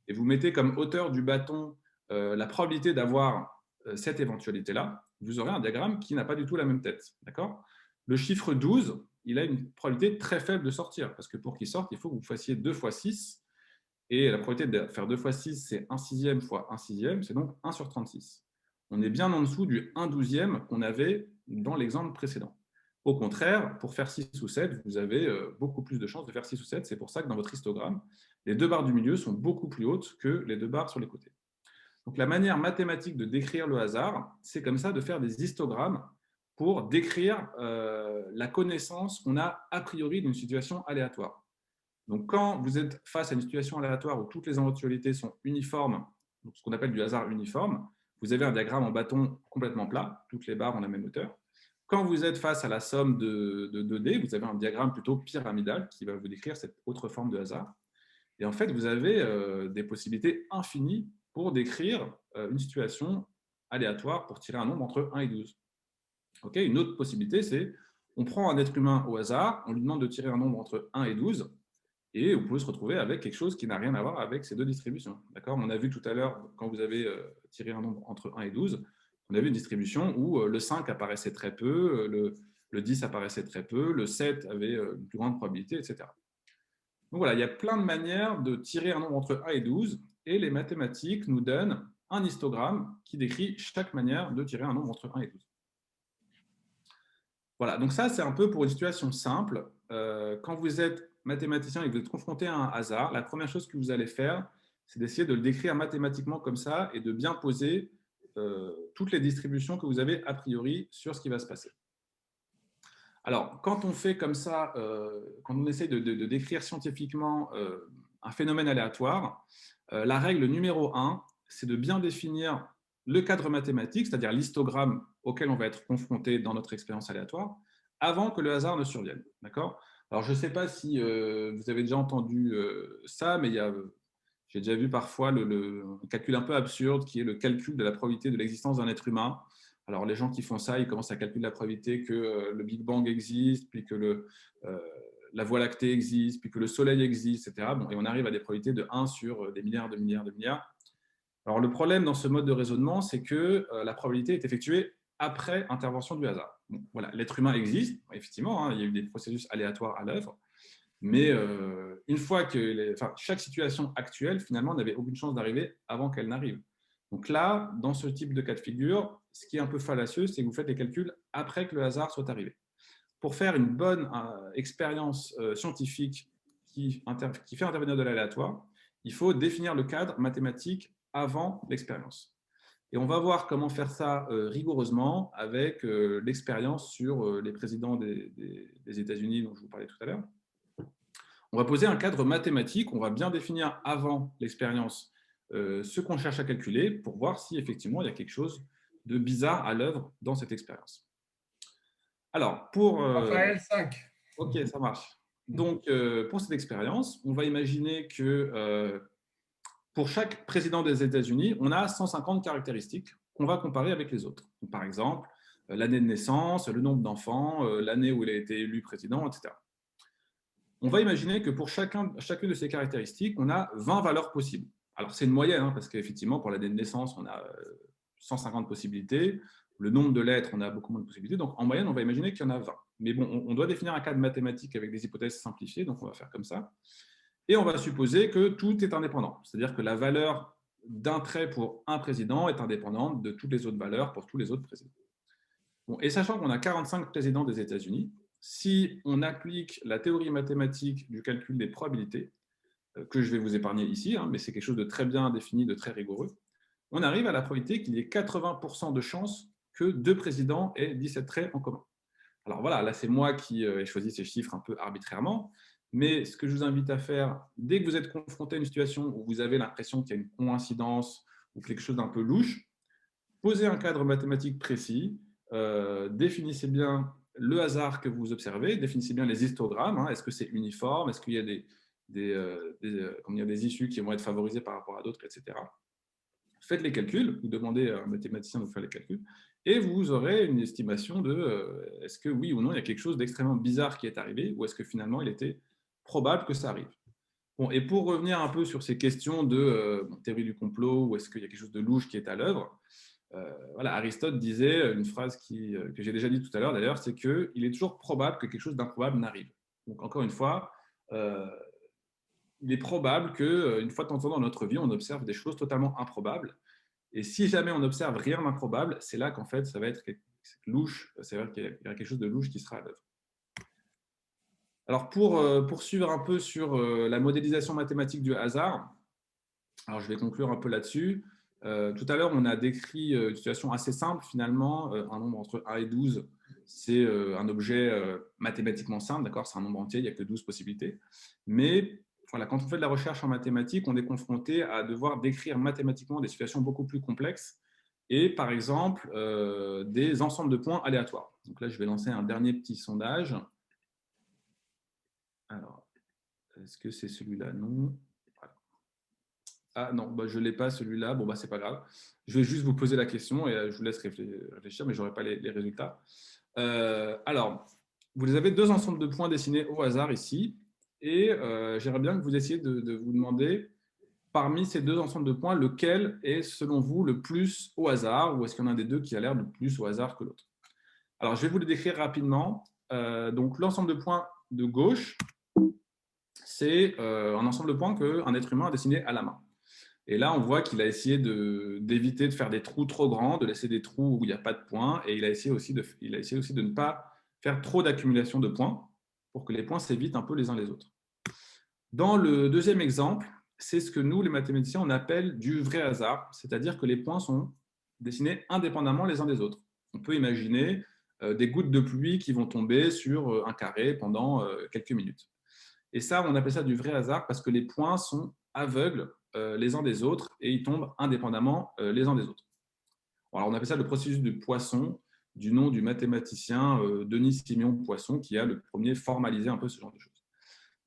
[SPEAKER 3] et vous mettez comme hauteur du bâton la probabilité d'avoir cette éventualité-là, vous aurez un diagramme qui n'a pas du tout la même tête. D'accord ? Le chiffre 12, il a une probabilité très faible de sortir, parce que pour qu'il sorte, il faut que vous fassiez 2 fois 6, et la probabilité de faire 2 fois 6, c'est 1/6 fois 1/6, c'est donc 1 sur 36. On est bien en dessous du 1/12e qu'on avait dans l'exemple précédent. Au contraire, pour faire 6 ou 7, vous avez beaucoup plus de chances de faire 6 ou 7. C'est pour ça que dans votre histogramme, les 2 barres du milieu sont beaucoup plus hautes que les 2 barres sur les côtés. Donc, la manière mathématique de décrire le hasard, c'est comme ça de faire des histogrammes pour décrire la connaissance qu'on a priori d'une situation aléatoire. Donc, quand vous êtes face à une situation aléatoire où toutes les éventualités sont uniformes, donc ce qu'on appelle du hasard uniforme, vous avez un diagramme en bâton complètement plat, toutes les barres ont la même hauteur. Quand vous êtes face à la somme de 2D, vous avez un diagramme plutôt pyramidal qui va vous décrire cette autre forme de hasard. Et en fait, vous avez des possibilités infinies pour décrire une situation aléatoire pour tirer un nombre entre 1 et 12. Okay, une autre possibilité, c'est on prend un être humain au hasard, on lui demande de tirer un nombre entre 1 et 12, et vous pouvez se retrouver avec quelque chose qui n'a rien à voir avec ces deux distributions. On a vu tout à l'heure, quand vous avez tiré un nombre entre 1 et 12, on a vu une distribution où le 5 apparaissait très peu, le 10 apparaissait très peu, le 7 avait une plus grande probabilité, etc. Donc voilà, il y a plein de manières de tirer un nombre entre 1 et 12, et les mathématiques nous donnent un histogramme qui décrit chaque manière de tirer un nombre entre 1 et 12. Voilà, donc ça, c'est un peu pour une situation simple. Quand vous êtes mathématicien et que vous êtes confronté à un hasard, la première chose que vous allez faire, c'est d'essayer de le décrire mathématiquement comme ça et de bien poser toutes les distributions que vous avez a priori sur ce qui va se passer. Alors, quand on fait comme ça, quand on essaie de décrire scientifiquement un phénomène aléatoire, la règle numéro 1, c'est de bien définir le cadre mathématique, c'est-à-dire l'histogramme auquel on va être confronté dans notre expérience aléatoire, avant que le hasard ne survienne. D'accord ? Alors, je ne sais pas si vous avez déjà entendu ça, mais j'ai déjà vu parfois un calcul un peu absurde qui est le calcul de la probabilité de l'existence d'un être humain. Alors, les gens qui font ça, ils commencent à calculer la probabilité que le Big Bang existe, puis que la Voie lactée existe, puis que le Soleil existe, etc. Bon, et on arrive à des probabilités de 1 sur des milliards de milliards de milliards. Alors, le problème dans ce mode de raisonnement, c'est que la probabilité est effectuée après intervention du hasard. Bon, voilà, l'être humain existe, effectivement, il y a eu des processus aléatoires à l'œuvre, mais une fois que chaque situation actuelle, finalement, n'avait aucune chance d'arriver avant qu'elle n'arrive. Donc là, dans ce type de cas de figure, ce qui est un peu fallacieux, c'est que vous faites les calculs après que le hasard soit arrivé. Pour faire une bonne expérience scientifique qui fait intervenir de l'aléatoire, il faut définir le cadre mathématique avant l'expérience. Et on va voir comment faire ça rigoureusement avec l'expérience sur les présidents des États-Unis dont je vous parlais tout à l'heure. On va poser un cadre mathématique, on va bien définir avant l'expérience ce qu'on cherche à calculer pour voir si effectivement il y a quelque chose de bizarre à l'œuvre dans cette expérience. Alors, pour…
[SPEAKER 2] Raphaël, 5.
[SPEAKER 3] Ok, ça marche. Donc, pour cette expérience, on va imaginer que pour chaque président des États-Unis, on a 150 caractéristiques qu'on va comparer avec les autres. Donc, par exemple, l'année de naissance, le nombre d'enfants, l'année où il a été élu président, etc. On va imaginer que pour chacune de ces caractéristiques, on a 20 valeurs possibles. Alors, c'est une moyenne, parce qu'effectivement, pour l'année de naissance, on a 150 possibilités. Le nombre de lettres, on a beaucoup moins de possibilités. Donc, en moyenne, on va imaginer qu'il y en a 20. Mais bon, on doit définir un cas de mathématiques avec des hypothèses simplifiées, donc on va faire comme ça. Et on va supposer que tout est indépendant. C'est-à-dire que la valeur d'un trait pour un président est indépendante de toutes les autres valeurs pour tous les autres présidents. Bon, et sachant qu'on a 45 présidents des États-Unis, si on applique la théorie mathématique du calcul des probabilités, que je vais vous épargner ici, mais c'est quelque chose de très bien défini, de très rigoureux, on arrive à la probabilité qu'il y ait 80% de chances que deux présidents aient 17 traits en commun. Alors voilà, là c'est moi qui ai choisi ces chiffres un peu arbitrairement, mais ce que je vous invite à faire, dès que vous êtes confronté à une situation où vous avez l'impression qu'il y a une coïncidence ou quelque chose d'un peu louche, posez un cadre mathématique précis, définissez bien le hasard que vous observez, définissez bien les histogrammes, est-ce que c'est uniforme, est-ce qu'il y a des issues qui vont être favorisées par rapport à d'autres, etc. Faites les calculs, vous demandez à un mathématicien de faire les calculs, et vous aurez une estimation de est-ce que oui ou non il y a quelque chose d'extrêmement bizarre qui est arrivé, ou est-ce que finalement il était probable que ça arrive. Bon, et pour revenir un peu sur ces questions de théorie du complot, ou est-ce qu'il y a quelque chose de louche qui est à l'œuvre, voilà, Aristote disait une phrase que j'ai déjà dit tout à l'heure d'ailleurs, c'est qu'il est toujours probable que quelque chose d'improbable n'arrive. Donc encore une fois, il est probable qu'une fois de temps en temps dans notre vie, on observe des choses totalement improbables. Et si jamais on n'observe rien d'improbable, c'est là qu'en fait, ça va être louche, c'est-à-dire qu'il y a quelque chose de louche qui sera à l'œuvre. Alors, pour poursuivre un peu sur la modélisation mathématique du hasard, alors je vais conclure un peu là-dessus. Tout à l'heure, on a décrit une situation assez simple, finalement. Un nombre entre 1 et 12, c'est un objet mathématiquement simple, d'accord? C'est un nombre entier, il n'y a que 12 possibilités. Mais voilà, quand on fait de la recherche en mathématiques, on est confronté à devoir décrire mathématiquement des situations beaucoup plus complexes et, par exemple, des ensembles de points aléatoires. Donc là, je vais lancer un dernier petit sondage. Alors, est-ce que c'est celui-là? Non. Voilà. Ah non, je ne l'ai pas celui-là. Bon, c'est pas grave. Je vais juste vous poser la question et je vous laisse réfléchir, mais je n'aurai pas les résultats. Alors, vous avez deux ensembles de points dessinés au hasard ici. Et j'aimerais bien que vous essayiez de vous demander, parmi ces deux ensembles de points, lequel est, selon vous, le plus au hasard, ou est-ce qu'il y en a un des deux qui a l'air le plus au hasard que l'autre? Alors, je vais vous le décrire rapidement. Donc, l'ensemble de points de gauche, c'est un ensemble de points qu'un être humain a dessiné à la main. Et là, on voit qu'il a essayé d'éviter de faire des trous trop grands, de laisser des trous où il n'y a pas de points, et il a essayé aussi de ne pas faire trop d'accumulation de points pour que les points s'évitent un peu les uns les autres. Dans le deuxième exemple, c'est ce que nous, les mathématiciens, on appelle du vrai hasard, c'est-à-dire que les points sont dessinés indépendamment les uns des autres. On peut imaginer des gouttes de pluie qui vont tomber sur un carré pendant quelques minutes. Et ça, on appelle ça du vrai hasard parce que les points sont aveugles les uns des autres et ils tombent indépendamment les uns des autres. Alors, on appelle ça le processus de Poisson, du nom du mathématicien Denis Simeon Poisson, qui a le premier formalisé un peu ce genre de choses.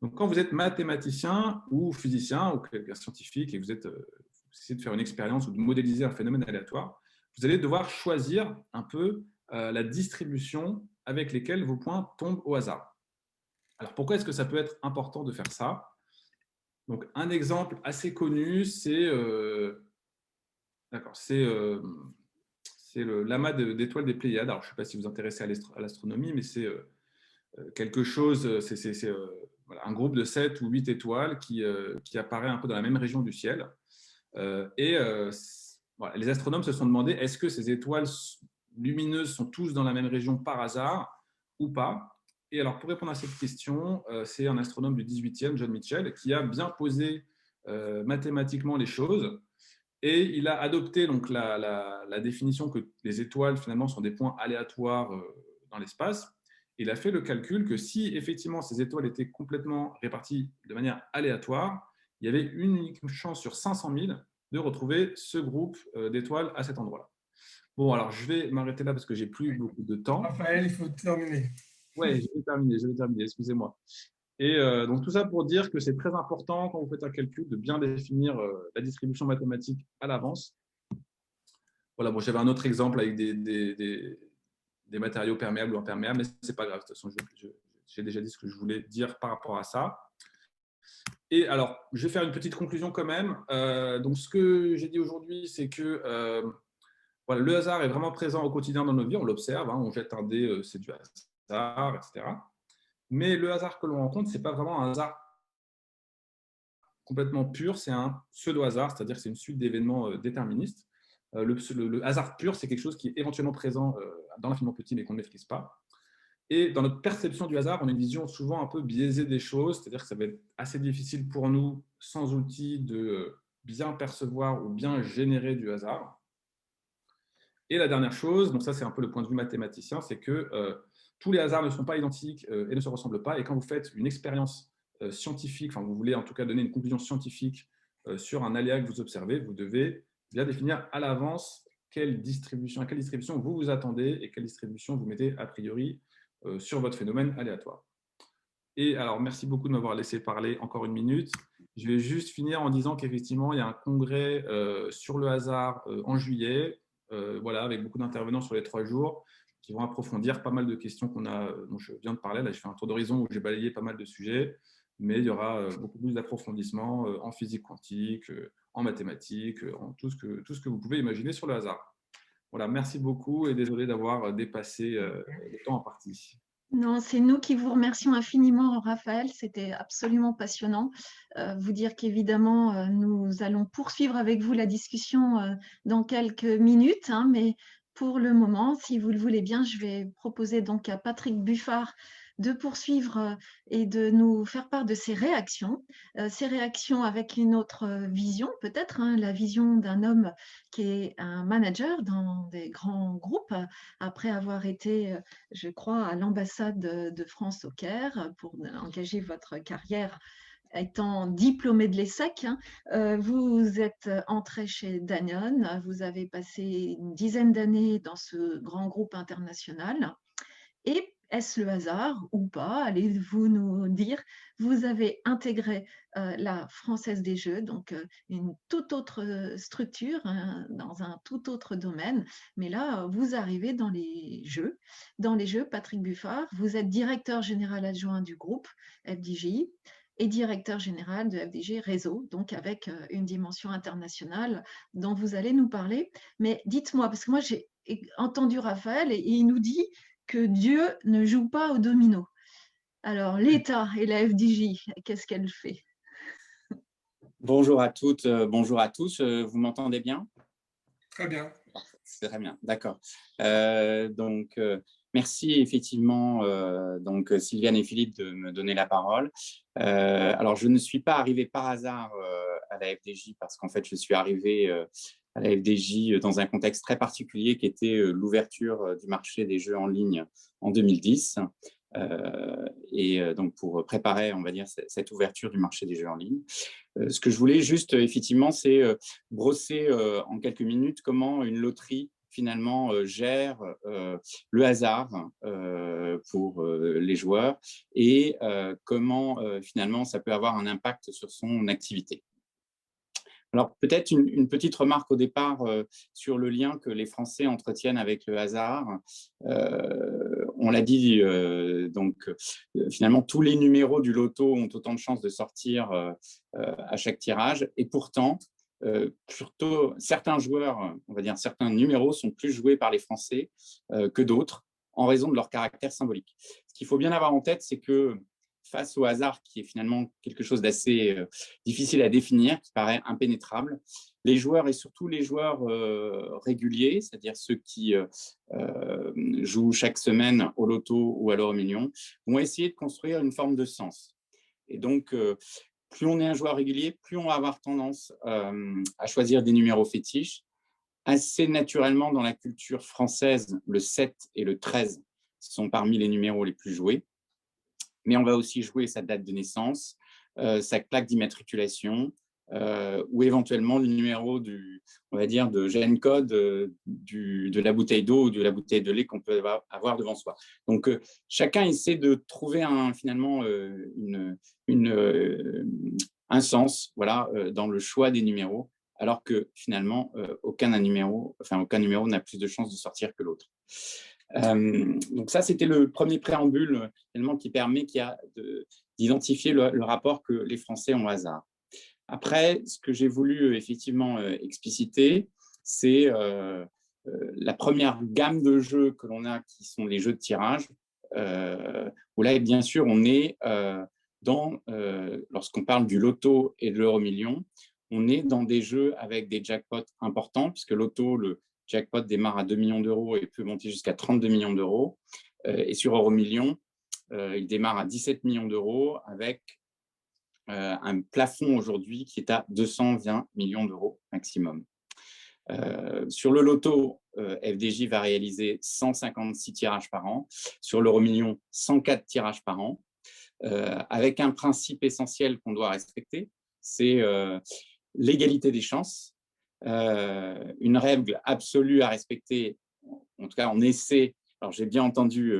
[SPEAKER 3] Donc, quand vous êtes mathématicien ou physicien ou quelqu'un scientifique et vous essayez de faire une expérience ou de modéliser un phénomène aléatoire, vous allez devoir choisir un peu la distribution avec lesquelles vos points tombent au hasard. Alors, pourquoi est-ce que ça peut être important de faire ça? Donc, un exemple assez connu, c'est le l'amas d'étoiles des Pléiades. Alors, je ne sais pas si vous vous intéressez à l'astronomie, mais c'est quelque chose, c'est un groupe de 7 ou 8 étoiles qui apparaît un peu dans la même région du ciel. Voilà, les astronomes se sont demandé, est-ce que ces étoiles lumineuses sont tous dans la même région par hasard ou pas? Et alors, pour répondre à cette question, c'est un astronome du 18e, John Mitchell, qui a bien posé mathématiquement les choses. Et il a adopté donc la définition que les étoiles, finalement, sont des points aléatoires dans l'espace. Il a fait le calcul que si, effectivement, ces étoiles étaient complètement réparties de manière aléatoire, il y avait une unique chance sur 500 000 de retrouver ce groupe d'étoiles à cet endroit-là. Bon, alors je vais m'arrêter là parce que j'ai plus beaucoup de temps.
[SPEAKER 2] Raphaël, il faut terminer.
[SPEAKER 3] Ouais, je vais terminer, excusez-moi. Et donc tout ça pour dire que c'est très important quand vous faites un calcul de bien définir la distribution mathématique à l'avance. Voilà, bon, j'avais un autre exemple avec des matériaux perméables ou imperméables, mais c'est pas grave. De toute façon, j'ai déjà dit ce que je voulais dire par rapport à ça. Et alors, je vais faire une petite conclusion quand même. Donc, ce que j'ai dit aujourd'hui, c'est que voilà, le hasard est vraiment présent au quotidien dans nos vies. On l'observe, hein, on jette un dé, c'est du hasard, etc. Mais le hasard que l'on rencontre, ce n'est pas vraiment un hasard complètement pur, c'est un pseudo-hasard, c'est-à-dire que c'est une suite d'événements déterministes. Le hasard pur, c'est quelque chose qui est éventuellement présent dans l'infiniment petit, mais qu'on ne maîtrise pas. Et dans notre perception du hasard, on a une vision souvent un peu biaisée des choses, c'est-à-dire que ça va être assez difficile pour nous, sans outils, de bien percevoir ou bien générer du hasard. Et la dernière chose, donc ça c'est un peu le point de vue mathématicien, c'est que tous les hasards ne sont pas identiques et ne se ressemblent pas. Et quand vous faites une expérience scientifique, enfin vous voulez en tout cas donner une conclusion scientifique sur un aléa que vous observez, vous devez bien définir à l'avance à quelle distribution vous vous attendez et quelle distribution vous mettez a priori sur votre phénomène aléatoire. Et alors, merci beaucoup de m'avoir laissé parler encore une minute. Je vais juste finir en disant qu'effectivement, il y a un congrès sur le hasard en juillet, voilà, avec beaucoup d'intervenants sur les 3 jours qui vont approfondir pas mal de questions dont je viens de parler. Là, je fais un tour d'horizon où j'ai balayé pas mal de sujets, mais il y aura beaucoup plus d'approfondissement en physique quantique, en mathématiques, en tout ce que vous pouvez imaginer sur le hasard. Voilà, merci beaucoup et désolé d'avoir dépassé le temps imparti.
[SPEAKER 1] Non, c'est nous qui vous remercions infiniment, Raphaël. C'était absolument passionnant. Vous dire qu'évidemment, nous allons poursuivre avec vous la discussion dans quelques minutes, hein, mais pour le moment, si vous le voulez bien, je vais proposer donc à Patrick Buffard de poursuivre et de nous faire part de ses réactions avec une autre vision, peut-être, hein, la vision d'un homme qui est un manager dans des grands groupes, après avoir été je crois, à l'ambassade de France au Caire pour engager votre carrière étant diplômé de l'ESSEC. Hein. Vous êtes entré chez Danone, vous avez passé une dizaine d'années dans ce grand groupe international. Et est-ce le hasard ou pas? Allez-vous nous dire? Vous avez intégré la Française des Jeux, donc une toute autre structure, hein, dans un tout autre domaine. Mais là, vous arrivez dans les Jeux. Dans les Jeux, Patrick Buffard, vous êtes directeur général adjoint du groupe FDJ et directeur général de FDJ Réseau, donc avec une dimension internationale dont vous allez nous parler. Mais dites-moi, parce que moi j'ai entendu Raphaël et il nous dit que Dieu ne joue pas au domino. Alors, l'État et la FDJ, qu'est-ce qu'elle fait?
[SPEAKER 4] Bonjour à toutes, bonjour à tous. Vous m'entendez bien?
[SPEAKER 2] Très bien.
[SPEAKER 4] C'est très bien, d'accord. Merci effectivement donc Sylviane et Philippe de me donner la parole. Alors, je ne suis pas arrivé par hasard à la FDJ parce qu'en fait, je suis arrivé à la FDJ dans un contexte très particulier qui était l'ouverture du marché des jeux en ligne en 2010. Donc, pour préparer, on va dire, cette ouverture du marché des jeux en ligne. Ce que je voulais juste, effectivement, c'est brosser en quelques minutes comment une loterie, finalement, gère le hasard pour les joueurs et comment, finalement, ça peut avoir un impact sur son activité. Alors, peut-être une petite remarque au départ sur le lien que les Français entretiennent avec le hasard. On l'a dit, finalement, tous les numéros du loto ont autant de chances de sortir à chaque tirage. Et pourtant, surtout, certains joueurs, on va dire certains numéros sont plus joués par les Français que d'autres en raison de leur caractère symbolique. Ce qu'il faut bien avoir en tête, c'est que face au hasard, qui est finalement quelque chose d'assez difficile à définir, qui paraît impénétrable, les joueurs et surtout les joueurs réguliers, c'est-à-dire ceux qui jouent chaque semaine au loto ou à l'euro million, vont essayer de construire une forme de sens. Et donc, plus on est un joueur régulier, plus on va avoir tendance à choisir des numéros fétiches. Assez naturellement, dans la culture française, le 7 et le 13 sont parmi les numéros les plus joués. Mais on va aussi jouer sa date de naissance, sa plaque d'immatriculation, ou éventuellement le numéro on va dire, de gène code de la bouteille d'eau ou de la bouteille de lait qu'on peut avoir devant soi. Donc, chacun essaie de trouver finalement un sens, voilà, dans le choix des numéros, alors que finalement, aucun numéro n'a plus de chances de sortir que l'autre. Donc ça, c'était le premier préambule finalement qui permet d'identifier le rapport que les Français ont au hasard. Après, ce que j'ai voulu effectivement expliciter, c'est la première gamme de jeux que l'on a, qui sont les jeux de tirage, où là, bien sûr, on est lorsqu'on parle du loto et de l'euro-million, on est dans des jeux avec des jackpots importants, puisque loto, le jackpot démarre à 2 millions d'euros et peut monter jusqu'à 32 millions d'euros. Et sur euro-million, il démarre à 17 millions d'euros avec un plafond aujourd'hui qui est à 220 millions d'euros maximum. Sur le loto, FDJ va réaliser 156 tirages par an. Sur l'euro-million, 104 tirages par an. Avec un principe essentiel qu'on doit respecter, c'est l'égalité des chances. Une règle absolue à respecter, en tout cas on essaie. Alors j'ai bien entendu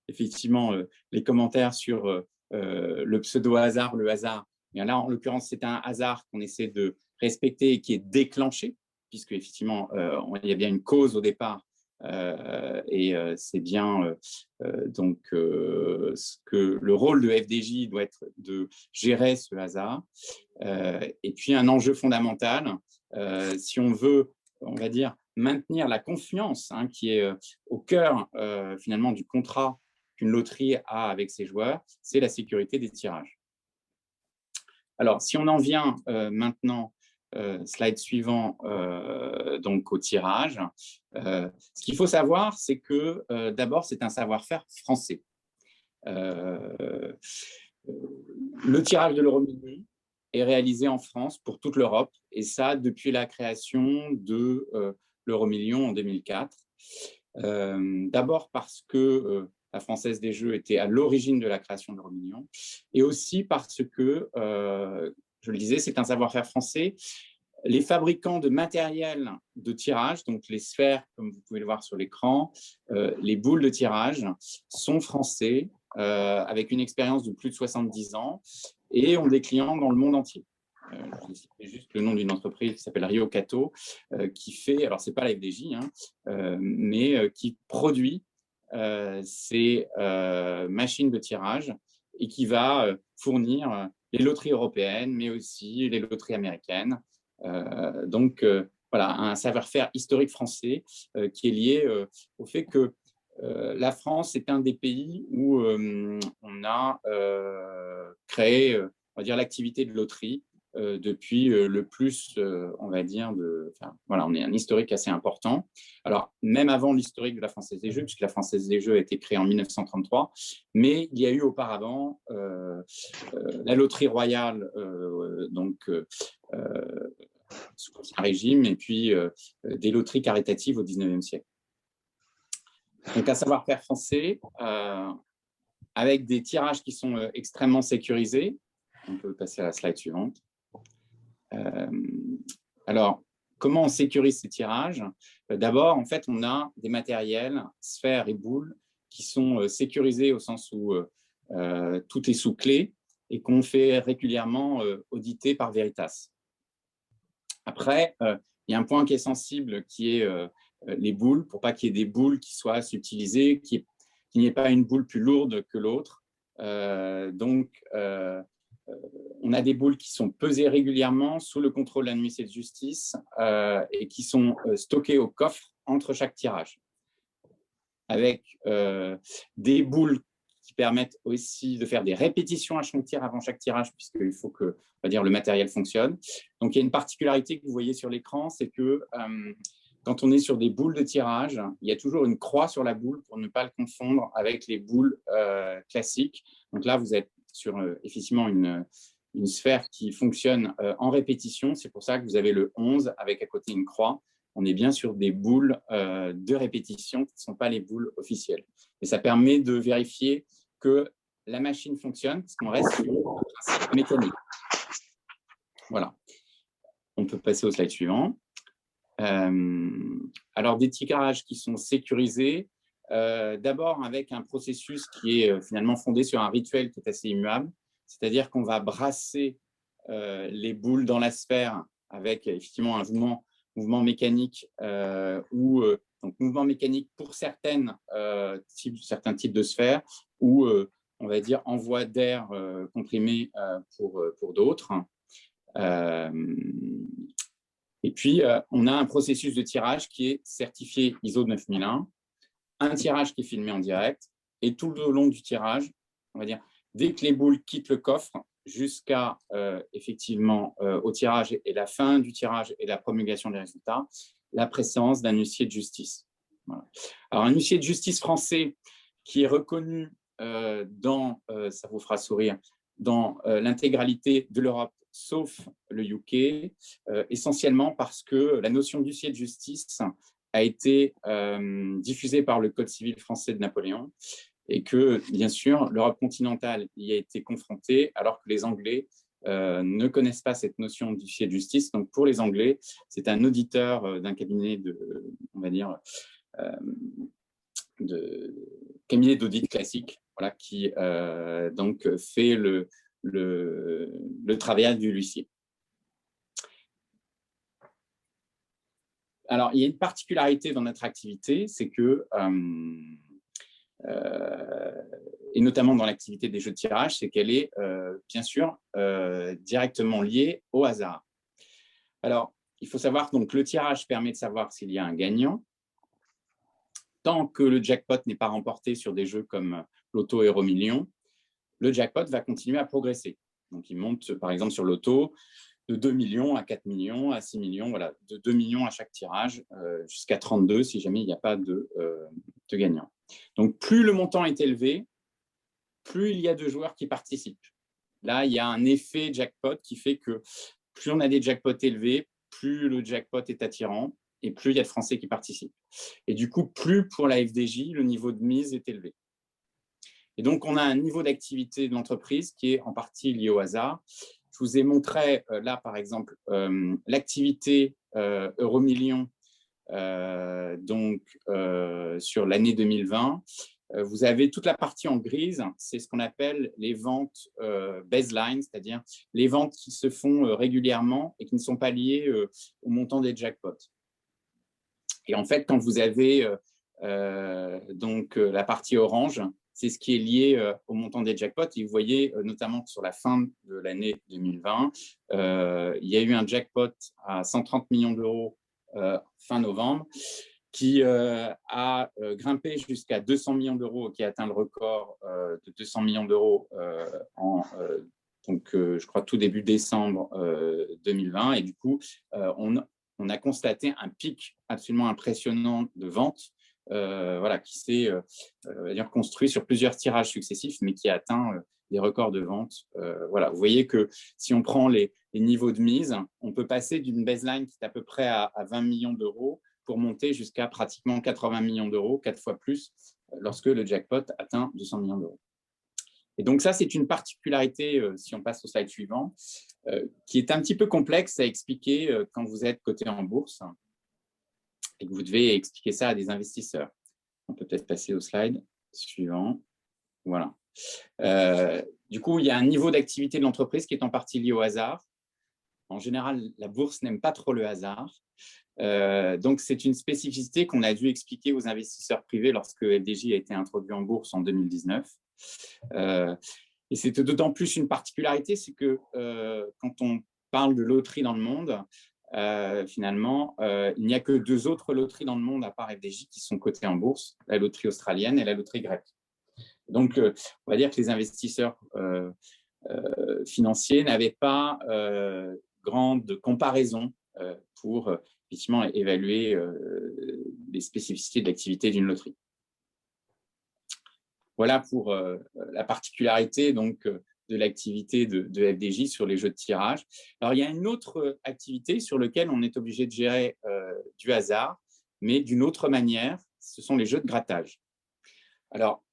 [SPEAKER 4] effectivement les commentaires sur le pseudo-hasard, le hasard. Mais là, en l'occurrence, c'est un hasard qu'on essaie de respecter et qui est déclenché, puisque effectivement, il y a bien une cause au départ. Et c'est bien donc ce que le rôle de FDJ doit être de gérer ce hasard. Et puis un enjeu fondamental, si on veut, on va dire, maintenir la confiance qui est au cœur finalement du contrat qu'une loterie a avec ses joueurs, c'est la sécurité des tirages. Alors, si on en vient maintenant, slide suivant, donc au tirage, ce qu'il faut savoir, c'est que d'abord, c'est un savoir-faire français. Le tirage de l'euro-million est réalisé en France pour toute l'Europe, et ça depuis la création de l'euro-million en 2004. D'abord parce que la Française des Jeux était à l'origine de la création de l'euro-million, et aussi parce que, je le disais, c'est un savoir-faire français. Les fabricants de matériel de tirage, donc les sphères, comme vous pouvez le voir sur l'écran, les boules de tirage, sont français, avec une expérience de plus de 70 ans, et ont des clients dans le monde entier. Je vais citer juste le nom d'une entreprise qui s'appelle Rio Cato, qui fait, alors c'est pas la FDJ, mais qui produit ces machines de tirage et qui va fournir les loteries européennes, mais aussi les loteries américaines. Donc, voilà, un savoir-faire historique français qui est lié au fait que la France est un des pays où on a créé, on va dire, l'activité de loterie depuis le plus, on va dire, voilà, on est un historique assez important. Alors, même avant l'historique de la Française des Jeux, puisque la Française des Jeux a été créée en 1933, mais il y a eu auparavant la loterie royale, donc sous un régime, et puis des loteries caritatives au 19e siècle. Donc, un savoir-faire français avec des tirages qui sont extrêmement sécurisés. On peut passer à la slide suivante. Alors, comment on sécurise ces tirages? D'abord, en fait, on a des matériels, sphères et boules, qui sont sécurisés au sens où tout est sous clé et qu'on fait régulièrement auditer par Veritas. Après, il y a un point qui est sensible, qui est les boules, pour pas qu'il y ait des boules qui soient subtilisées, qu'il n'y ait pas une boule plus lourde que l'autre. Donc, on a des boules qui sont pesées régulièrement sous le contrôle de l'administration de justice et qui sont stockées au coffre entre chaque tirage, avec des boules qui permettent aussi de faire des répétitions à chaque tir avant chaque tirage, puisqu'il faut que, on va dire, le matériel fonctionne. Donc, il y a une particularité que vous voyez sur l'écran, c'est que quand on est sur des boules de tirage, il y a toujours une croix sur la boule pour ne pas le confondre avec les boules classiques. Donc là, vous êtes sur effectivement une sphère qui fonctionne en répétition. C'est pour ça que vous avez le 11 avec à côté une croix. On est bien sur des boules de répétition qui ne sont pas les boules officielles. Et ça permet de vérifier que la machine fonctionne, parce qu'on reste sur un principe mécanique. Voilà. On peut passer au slide suivant. Alors, des tirages qui sont sécurisés, d'abord avec un processus qui est finalement fondé sur un rituel qui est assez immuable, c'est-à-dire qu'on va brasser les boules dans la sphère avec effectivement un mouvement mécanique donc mouvement mécanique pour certains types de sphères ou on va dire envoi d'air comprimé pour d'autres. Et puis, on a un processus de tirage qui est certifié ISO 9001, un tirage qui est filmé en direct, et tout le long du tirage, on va dire, dès que les boules quittent le coffre, jusqu'à effectivement au tirage et la fin du tirage et la promulgation des résultats, la préséance d'un huissier de justice. Voilà. Alors, un huissier de justice français qui est reconnu ça vous fera sourire, dans l'intégralité de l'Europe, sauf le UK, essentiellement parce que la notion d'huissier de justice a été diffusée par le Code civil français de Napoléon et que, bien sûr, l'Europe continentale y a été confrontée alors que les Anglais ne connaissent pas cette notion d'huissier de justice. Donc, pour les Anglais, c'est un auditeur d'un cabinet on va dire, de cabinet d'audit classique, voilà, qui donc fait le travail du huissier. Alors, il y a une particularité dans notre activité, c'est que, et notamment dans l'activité des jeux de tirage, c'est qu'elle est bien sûr directement liée au hasard. Alors, il faut savoir que donc, le tirage permet de savoir s'il y a un gagnant. Tant que le jackpot n'est pas remporté sur des jeux comme Loto et Euromillions, le jackpot va continuer à progresser. Donc, il monte, par exemple, sur Loto, de 2 millions à 4 millions, à 6 millions, voilà, de 2 millions à chaque tirage, jusqu'à 32 si jamais il n'y a pas de gagnant. Donc, plus le montant est élevé, plus il y a de joueurs qui participent. Là, il y a un effet jackpot qui fait que plus on a des jackpots élevés, plus le jackpot est attirant et plus il y a de Français qui participent. Et du coup, plus pour la FDJ, le niveau de mise est élevé. Et donc, on a un niveau d'activité de l'entreprise qui est en partie lié au hasard. Je vous ai montré là, par exemple, l'activité Euromillions sur l'année 2020. Vous avez toute la partie en grise, c'est ce qu'on appelle les ventes baseline, c'est-à-dire les ventes qui se font régulièrement et qui ne sont pas liées au montant des jackpots. Et en fait, quand vous avez la partie orange, c'est ce qui est lié au montant des jackpots. Et vous voyez, notamment sur la fin de l'année 2020, il y a eu un jackpot à 130 millions d'euros fin novembre, qui a grimpé jusqu'à 200 millions d'euros, qui a atteint le record de 200 millions d'euros je crois, tout début décembre 2020. Et du coup, on a constaté un pic absolument impressionnant de vente voilà, qui s'est construit sur plusieurs tirages successifs, mais qui a atteint des records de vente. Voilà. Vous voyez que si on prend les niveaux de mise, on peut passer d'une baseline qui est à peu près à 20 millions d'euros pour monter jusqu'à pratiquement 80 millions d'euros, 4 fois plus, lorsque le jackpot atteint 200 millions d'euros. Et donc ça, c'est une particularité, si on passe au slide suivant, qui est un petit peu complexe à expliquer quand vous êtes coté en bourse et que vous devez expliquer ça à des investisseurs. On peut peut-être passer au slide suivant. Voilà. Du coup, il y a un niveau d'activité de l'entreprise qui est en partie lié au hasard. En général, la bourse n'aime pas trop le hasard. Donc, c'est une spécificité qu'on a dû expliquer aux investisseurs privés lorsque FDJ a été introduit en bourse en 2019. Et c'est d'autant plus une particularité, c'est que quand on parle de loterie dans le monde, finalement, il n'y a que 2 autres loteries dans le monde à part FDJ qui sont cotées en bourse, la loterie australienne et la loterie grecque. Donc, on va dire que les investisseurs financiers n'avaient pas grande comparaison pour effectivement évaluer les spécificités de l'activité d'une loterie. Voilà pour la particularité donc, de l'activité de FDJ sur les jeux de tirage. Alors, il y a une autre activité sur laquelle on est obligé de gérer du hasard, mais d'une autre manière, ce sont les jeux de grattage. Alors,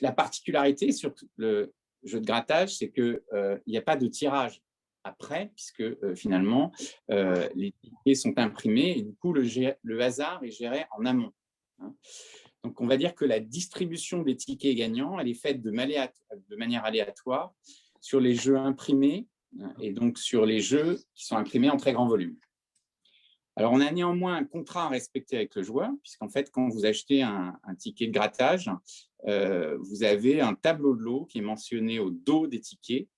[SPEAKER 4] la particularité sur le jeu de grattage, c'est qu'il n'y a pas de tirage après, puisque finalement, les tickets sont imprimés et du coup, le hasard est géré en amont. Hein. Donc, on va dire que la distribution des tickets gagnants, elle est faite de manière aléatoire sur les jeux imprimés et donc sur les jeux qui sont imprimés en très grand volume. Alors, on a néanmoins un contrat à respecter avec le joueur, puisqu'en fait, quand vous achetez un ticket de grattage, vous avez un tableau de lot qui est mentionné au dos des tickets.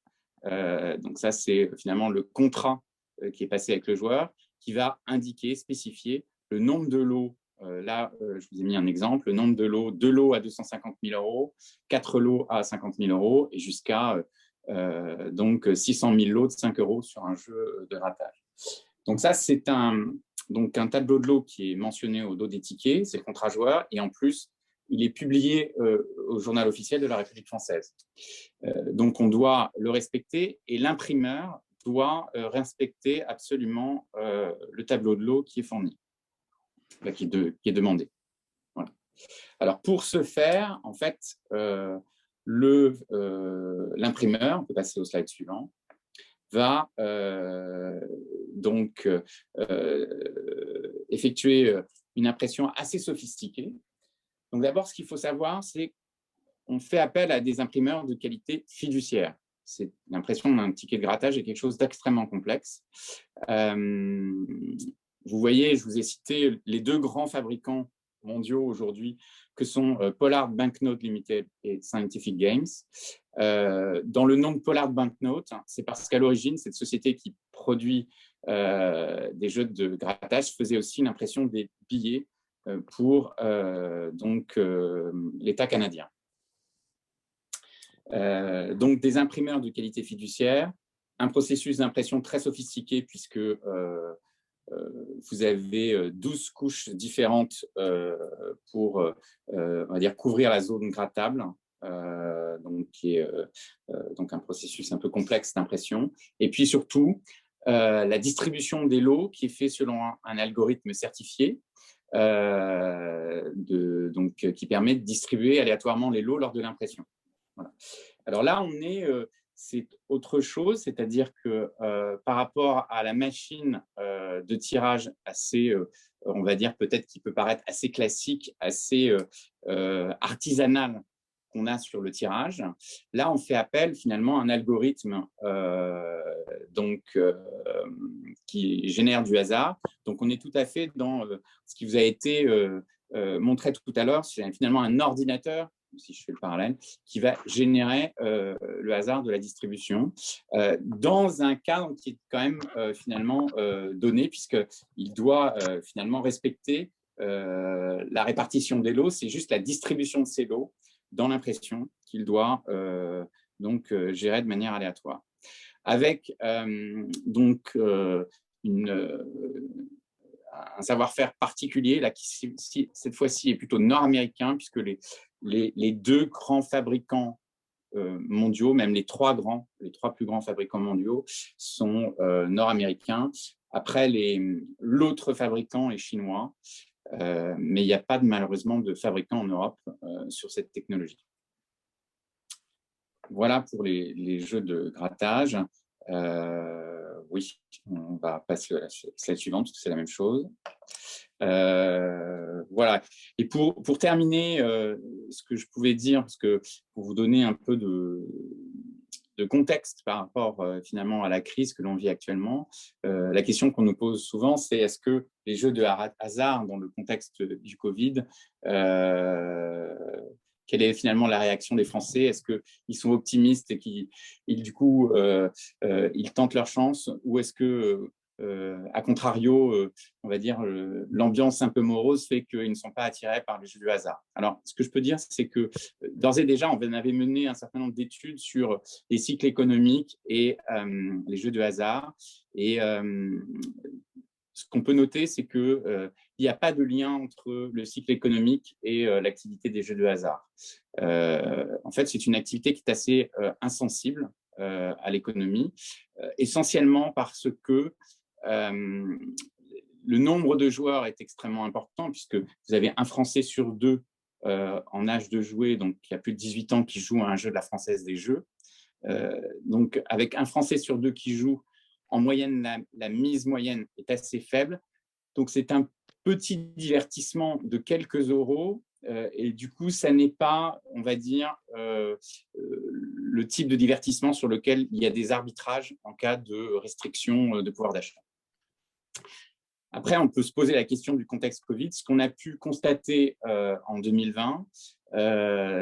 [SPEAKER 4] Donc ça, c'est finalement le contrat qui est passé avec le joueur, qui va indiquer, spécifier le nombre de lots. Là, je vous ai mis un exemple, le nombre de lots, 2 lots à 250 000 €, 4 lots à 50 000 € et jusqu'à donc 600 000 lots de 5 € sur un jeu de grattage. Donc ça, c'est un tableau de lot qui est mentionné au dos des tickets, c'est le contrat joueur, et en plus, il est publié au journal officiel de la République française. Donc, on doit le respecter et l'imprimeur doit respecter absolument le tableau de lot qui est fourni, qui est demandé. Voilà. Alors, pour ce faire, en fait, l'imprimeur, on peut passer au slide suivant, va donc effectuer une impression assez sophistiquée. Donc d'abord, ce qu'il faut savoir, c'est qu'on fait appel à des imprimeurs de qualité fiduciaire. C'est l'impression d'un ticket de grattage est quelque chose d'extrêmement complexe. Vous voyez, je vous ai cité les 2 grands fabricants mondiaux aujourd'hui, que sont Pollard Banknote Limited et Scientific Games. Dans le nom de Pollard Banknote, c'est parce qu'à l'origine, cette société qui produit des jeux de grattage faisait aussi une impression des billets pour l'État canadien. Donc, des imprimeurs de qualité fiduciaire, un processus d'impression très sophistiqué puisque vous avez 12 couches différentes pour, on va dire, couvrir la zone grattable, qui est donc un processus un peu complexe d'impression. Et puis surtout, la distribution des lots qui est fait selon un algorithme certifié, qui permet de distribuer aléatoirement les lots lors de l'impression. Voilà. Alors là, c'est autre chose, c'est-à-dire que par rapport à la machine de tirage assez, on va dire peut-être qui peut paraître assez classique, assez artisanale qu'on a sur le tirage, là on fait appel finalement à un algorithme qui génère du hasard. Donc on est tout à fait dans ce qui vous a été montré tout à l'heure, c'est finalement un ordinateur, si je fais le parallèle, qui va générer le hasard de la distribution dans un cadre qui est quand même finalement donné, puisqu'il doit finalement respecter la répartition des lots. C'est juste la distribution de ces lots dans l'impression qu'il doit gérer de manière aléatoire. Avec un savoir-faire particulier, là, qui cette fois-ci est plutôt nord-américain, puisque les 2 grands fabricants mondiaux, même les 3 plus grands fabricants mondiaux sont nord-américains. Après, l'autre fabricant est chinois, mais il n'y a pas malheureusement de fabricant en Europe sur cette technologie. Voilà pour les jeux de grattage. Oui, on va passer à la slide suivante, parce que c'est la même chose. Voilà. Et pour terminer, ce que je pouvais dire, parce que pour vous donner un peu de contexte par rapport finalement à la crise que l'on vit actuellement, la question qu'on nous pose souvent, c'est est-ce que les jeux de hasard dans le contexte du Covid, quelle est finalement la réaction des Français? Est-ce qu'ils sont optimistes et du coup, ils tentent leur chance, ou est-ce que, à contrario, on va dire, l'ambiance un peu morose fait qu'ils ne sont pas attirés par les jeux du hasard? Alors, ce que je peux dire, c'est que d'ores et déjà, on avait mené un certain nombre d'études sur les cycles économiques et les jeux de hasard. Et ce qu'on peut noter, c'est qu'il n'y a pas de lien entre le cycle économique et l'activité des jeux de hasard. En fait, c'est une activité qui est assez insensible à l'économie, essentiellement parce que le nombre de joueurs est extrêmement important, puisque vous avez un Français sur 2 en âge de jouer, donc qui a plus de 18 ans, qui joue à un jeu de la Française des Jeux. Donc, avec un Français sur 2 qui joue, En moyenne, la mise moyenne est assez faible. Donc, c'est un petit divertissement de quelques euros. Et du coup, ça n'est pas, on va dire, le type de divertissement sur lequel il y a des arbitrages en cas de restriction de pouvoir d'achat. Après, on peut se poser la question du contexte Covid. Ce qu'on a pu constater en 2020,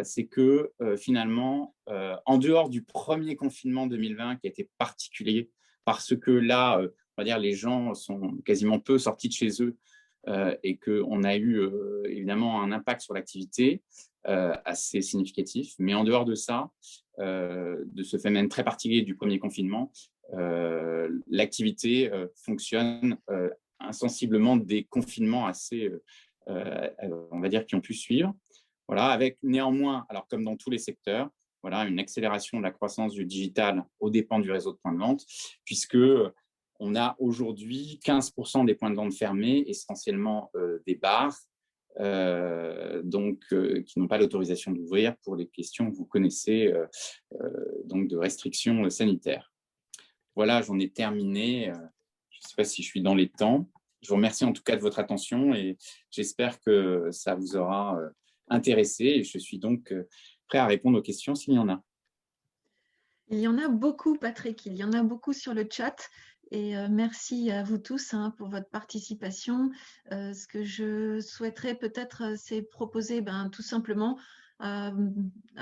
[SPEAKER 4] c'est que finalement, en dehors du premier confinement 2020 qui a été particulier, parce que là, on va dire, les gens sont quasiment peu sortis de chez eux et qu'on a eu évidemment un impact sur l'activité assez significatif. Mais en dehors de ça, de ce phénomène très particulier du premier confinement, l'activité fonctionne insensiblement des confinements assez, on va dire, qui ont pu suivre. Voilà, avec néanmoins, alors comme dans tous les secteurs, voilà, une accélération de la croissance du digital aux dépens du réseau de points de vente, puisque on a aujourd'hui 15% des points de vente fermés, essentiellement des bars, qui n'ont pas l'autorisation d'ouvrir pour les questions que vous connaissez, donc de restrictions sanitaires. Voilà, j'en ai terminé. Je ne sais pas si je suis dans les temps. Je vous remercie en tout cas de votre attention et j'espère que ça vous aura intéressé. Et je suis donc prêt à répondre aux questions s'il y en a.
[SPEAKER 1] Il y en a beaucoup, Patrick. Il y en a beaucoup sur le chat. Et merci à vous tous pour votre participation. Ce que je souhaiterais peut-être, c'est proposer tout simplement à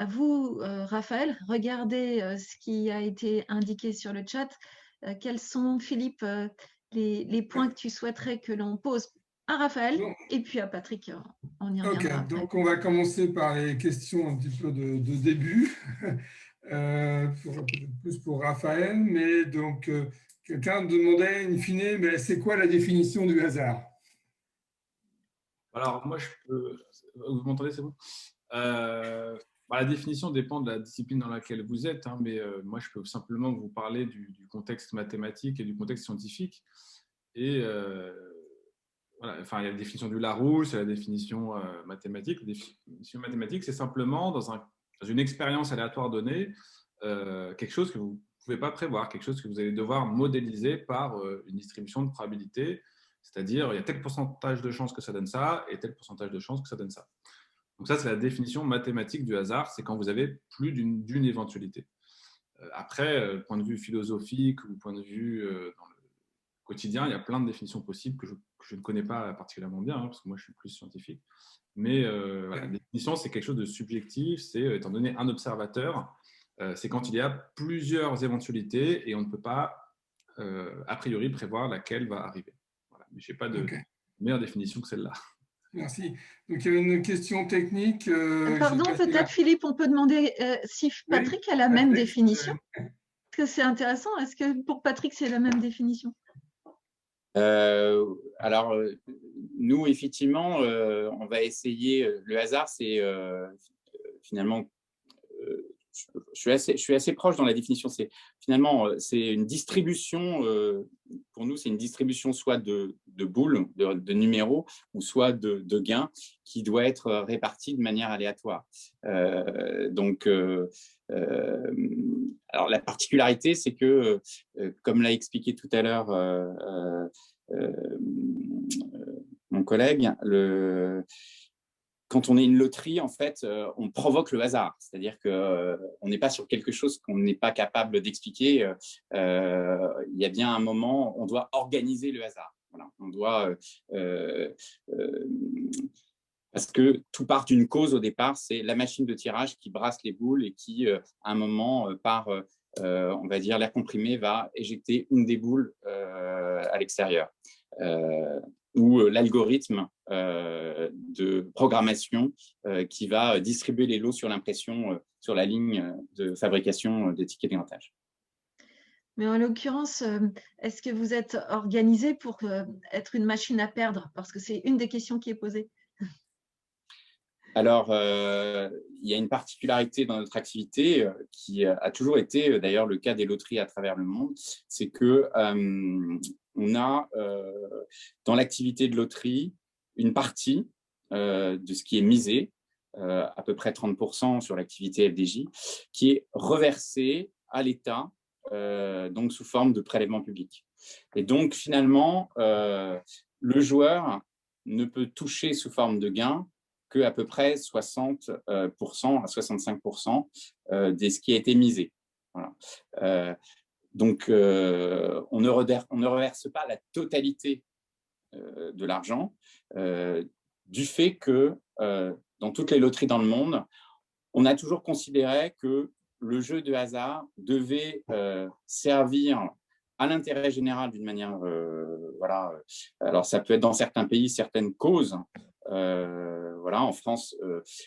[SPEAKER 1] vous, Raphaël, regardez ce qui a été indiqué sur le chat. Quels sont, Philippe, les points que tu souhaiterais que l'on pose à Raphaël et puis à Patrick, on y reviendra après.
[SPEAKER 2] Donc on va commencer par les questions un petit peu de début, plus pour Raphaël, mais donc quelqu'un demandait in fine, mais c'est quoi la définition du hasard?
[SPEAKER 3] Alors moi, vous m'entendez, c'est bon? La définition dépend de la discipline dans laquelle vous êtes, mais moi, je peux simplement vous parler du contexte mathématique et du contexte scientifique. Et voilà, enfin, il y a la définition du Larousse, il y a la définition mathématique. La définition mathématique, c'est simplement, dans une expérience aléatoire donnée, quelque chose que vous ne pouvez pas prévoir, quelque chose que vous allez devoir modéliser par une distribution de probabilité, c'est-à-dire il y a tel pourcentage de chances que ça donne ça et tel pourcentage de chances que ça donne ça. Donc ça, c'est la définition mathématique du hasard, c'est quand vous avez plus d'une éventualité. Après, point de vue philosophique ou point de vue dans le quotidien, il y a plein de définitions possibles que je ne connais pas particulièrement bien, parce que moi, je suis plus scientifique. Mais voilà, la définition, c'est quelque chose de subjectif, c'est étant donné un observateur, c'est quand il y a plusieurs éventualités et on ne peut pas, a priori, prévoir laquelle va arriver. Voilà. Mais je n'ai pas de meilleure définition que celle-là.
[SPEAKER 2] Merci. Donc, il y avait une question technique.
[SPEAKER 1] Pardon, peut-être, Philippe, on peut demander si Patrick a la même définition. Est-ce que c'est intéressant? Est-ce que pour Patrick, c'est la même définition?
[SPEAKER 4] Alors, nous, effectivement, on va essayer. Le hasard, c'est finalement, je suis assez proche dans la définition. Finalement, c'est une distribution, pour nous, c'est une distribution soit de boules, de numéros, ou soit de gains qui doit être répartie de manière aléatoire. Alors, la particularité, c'est que, comme l'a expliqué tout à l'heure mon collègue, quand on est une loterie, en fait, on provoque le hasard. C'est-à-dire qu'on n'est pas sur quelque chose qu'on n'est pas capable d'expliquer. Il y a bien un moment, on doit organiser le hasard. Voilà. On doit, parce que tout part d'une cause au départ, c'est la machine de tirage qui brasse les boules et qui, à un moment, par, on va dire, l'air comprimé, va éjecter une des boules à l'extérieur. Ou l'algorithme de programmation qui va distribuer les lots sur l'impression sur la ligne de fabrication des tickets d'érentage.
[SPEAKER 1] Mais en l'occurrence, est-ce que vous êtes organisé pour être une machine à perdre? Parce que c'est une des questions qui est posée.
[SPEAKER 4] Alors, il y a une particularité dans notre activité qui a toujours été d'ailleurs le cas des loteries à travers le monde, c'est que on a dans l'activité de loterie une partie de ce qui est misé, à peu près 30% sur l'activité FDJ, qui est reversée à l'État donc sous forme de prélèvement public. Et donc, finalement, le joueur ne peut toucher sous forme de gain qu'à peu près 60% à 65% de ce qui a été misé. Voilà. Donc, on ne reverse pas la totalité de l'argent du fait que dans toutes les loteries dans le monde, on a toujours considéré que le jeu de hasard devait servir à l'intérêt général d'une manière, voilà. Alors, ça peut être dans certains pays, certaines causes. Voilà, en France,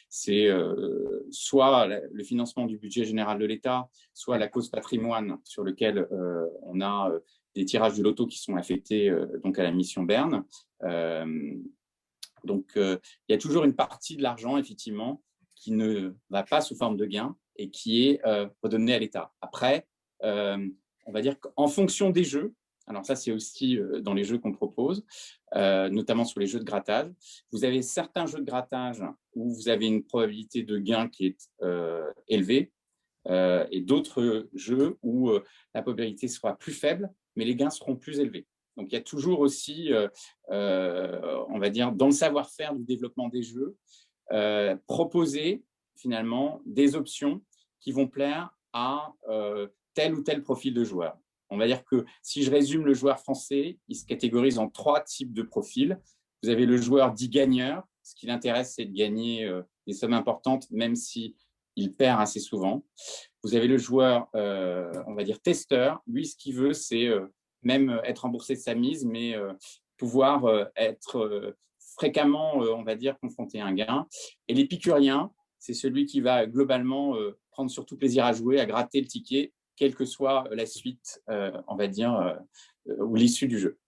[SPEAKER 4] c'est soit le financement du budget général de l'État, soit la cause patrimoine sur lequel on a des tirages du loto qui sont affectés donc à la mission Berne. Donc, il y a toujours une partie de l'argent, effectivement, qui ne va pas sous forme de gain et qui est redonné à l'État. Après, on va dire qu'en fonction des jeux, alors ça c'est aussi dans les jeux qu'on propose, notamment sur les jeux de grattage, vous avez certains jeux de grattage où vous avez une probabilité de gain qui est élevée et d'autres jeux où la probabilité sera plus faible, mais les gains seront plus élevés. Donc il y a toujours aussi, on va dire, dans le savoir-faire du développement des jeux, proposer finalement des options qui vont plaire à tel ou tel profil de joueur. On va dire que si je résume le joueur français, il se catégorise en 3 types de profils. Vous avez le joueur dit gagneur. Ce qui l'intéresse, c'est de gagner des sommes importantes, même s'il perd assez souvent. Vous avez le joueur, on va dire, testeur. Lui, ce qu'il veut, c'est même être remboursé de sa mise, mais pouvoir être fréquemment, on va dire, confronté à un gain. Et l'épicurien, c'est celui qui va globalement prendre surtout plaisir à jouer, à gratter le ticket, quelle que soit la suite, on va dire, ou l'issue du jeu.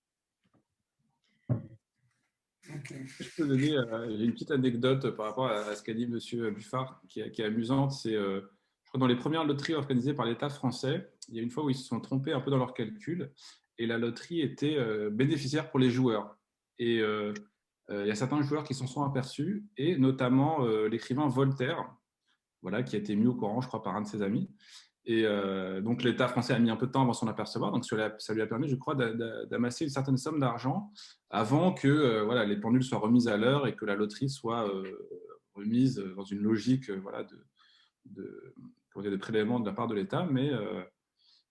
[SPEAKER 3] Je peux donner j'ai une petite anecdote par rapport à ce qu'a dit M. Buffard qui est amusante. C'est, je crois, dans les premières loteries organisées par l'État français, il y a une fois où ils se sont trompés un peu dans leurs calculs et la loterie était bénéficiaire pour les joueurs. Et il y a certains joueurs qui s'en sont aperçus, et notamment l'écrivain Voltaire, voilà, qui a été mis au courant, je crois, par un de ses amis. Et donc, l'État français a mis un peu de temps avant s'en apercevoir. Donc, ça lui a permis, je crois, d'amasser une certaine somme d'argent avant que voilà, les pendules soient remises à l'heure et que la loterie soit remise dans une logique voilà, de prélèvement de la part de l'État. Mais